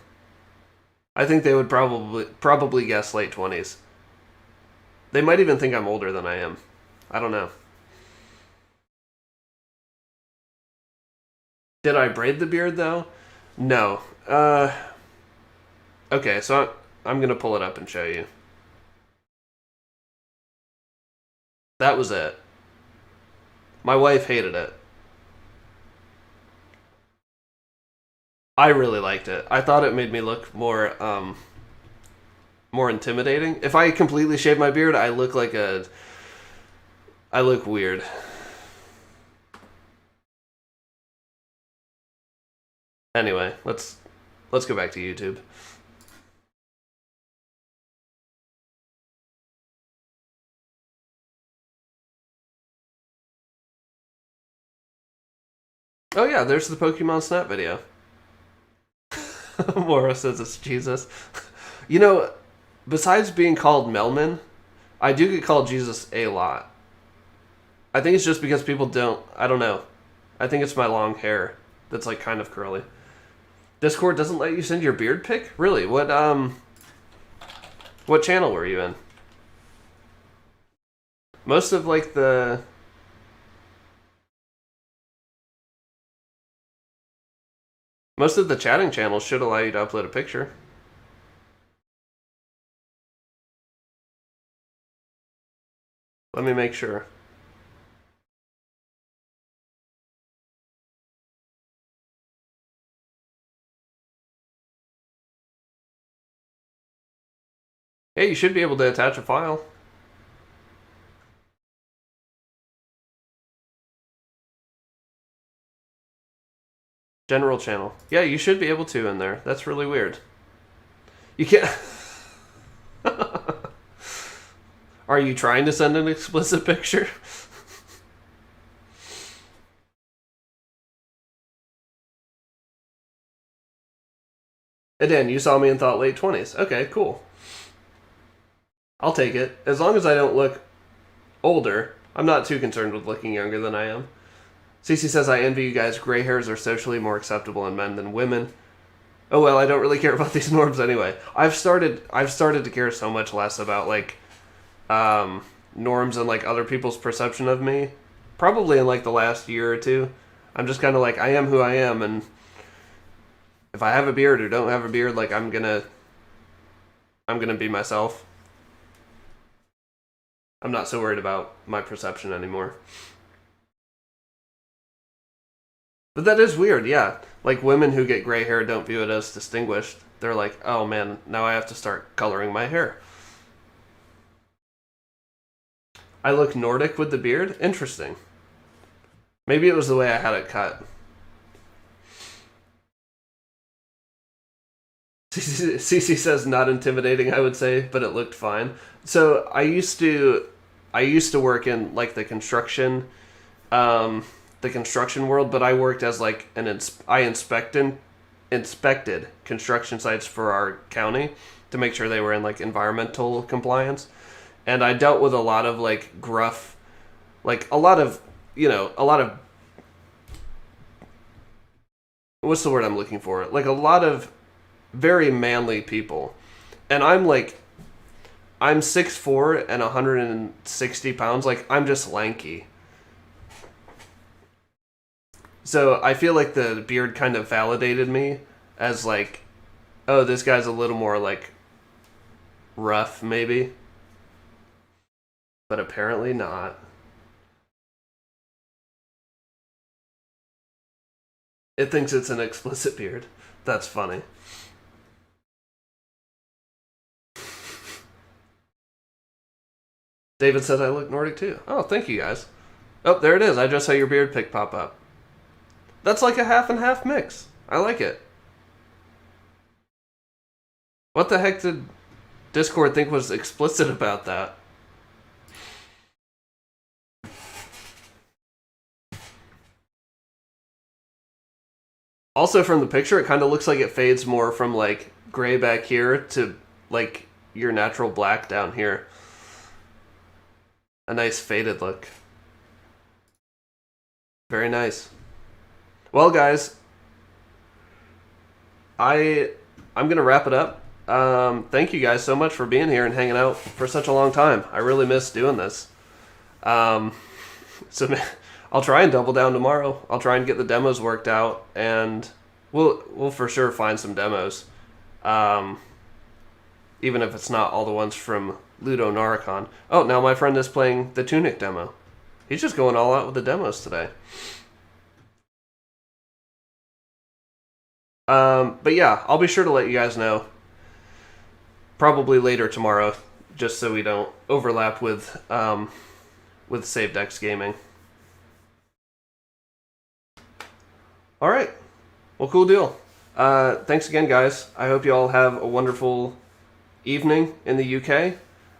I think they would probably guess late 20s. They might even think I'm older than I am. I don't know. Did I braid the beard, though? No. Okay, so I'm going to pull it up and show you. That was it. My wife hated it. I really liked it. I thought it made me look more intimidating. If I completely shave my beard, I look weird. Anyway, let's go back to YouTube. Oh yeah, there's the Pokemon Snap video. Mora says it's Jesus. You know, besides being called Melman, I do get called Jesus a lot. I think it's just because people don't... I don't know. I think it's my long hair that's like kind of curly. Discord doesn't let you send your beard pic? Really? What channel were you in? Most of like the... Most of the chatting channels should allow you to upload a picture. Let me make sure. Hey, you should be able to attach a file. General channel. Yeah, you should be able to in there. That's really weird. You can't... Are you trying to send an explicit picture? And then you saw me and thought late 20s. Okay, cool. I'll take it. As long as I don't look older, I'm not too concerned with looking younger than I am. Cece says, I envy you guys. Gray hairs are socially more acceptable in men than women. Oh well, I don't really care about these norms anyway. I've started to care so much less about like norms and like other people's perception of me. Probably in like the last year or two. I'm just kind of like, I am who I am, and if I have a beard or don't have a beard, like I'm gonna be myself. I'm not so worried about my perception anymore. But that is weird, yeah. Like women who get gray hair don't view it as distinguished. They're like, oh man, now I have to start coloring my hair. I look Nordic with the beard? Interesting. Maybe it was the way I had it cut. Cece says not intimidating, I would say, but it looked fine. So I used to work in like the construction world, but I worked as like I inspected construction sites for our county to make sure they were in like environmental compliance, and I dealt with a lot of like gruff, like a lot of what's the word I'm looking for? Like a lot of very manly people. And I'm 6'4" and 160 pounds. Like, I'm just lanky. So I feel like the beard kind of validated me as like, oh, this guy's a little more like rough, maybe. But apparently not. It thinks it's an explicit beard. That's funny. David says I look Nordic too. Oh, thank you guys. Oh, there it is. I just saw your beard pic pop up. That's like a half and half mix. I like it. What the heck did Discord think was explicit about that? Also from the picture, it kind of looks like it fades more from like gray back here to like your natural black down here. A nice faded look. Very nice. Well, guys, I'm gonna wrap it up. Thank you guys so much for being here and hanging out for such a long time. I really miss doing this. So I'll try and double down tomorrow. I'll try and get the demos worked out, and we'll for sure find some demos. Even if it's not all the ones from Ludo Naricon. Oh, now my friend is playing the Tunic demo. He's just going all out with the demos today. But yeah, I'll be sure to let you guys know. Probably later tomorrow, just so we don't overlap with Save Decks Gaming. All right. Well, cool deal. Thanks again, guys. I hope you all have a wonderful evening in the UK,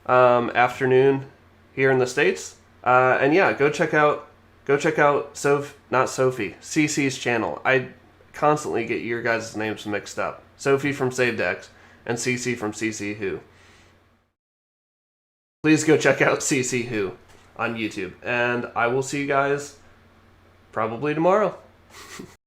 afternoon here in the States. And yeah, go check out Cece's channel. I constantly get your guys' names mixed up. Sophie from Save Decks and Cece from CC Who. Please go check out CC Who on YouTube. And I will see you guys probably tomorrow.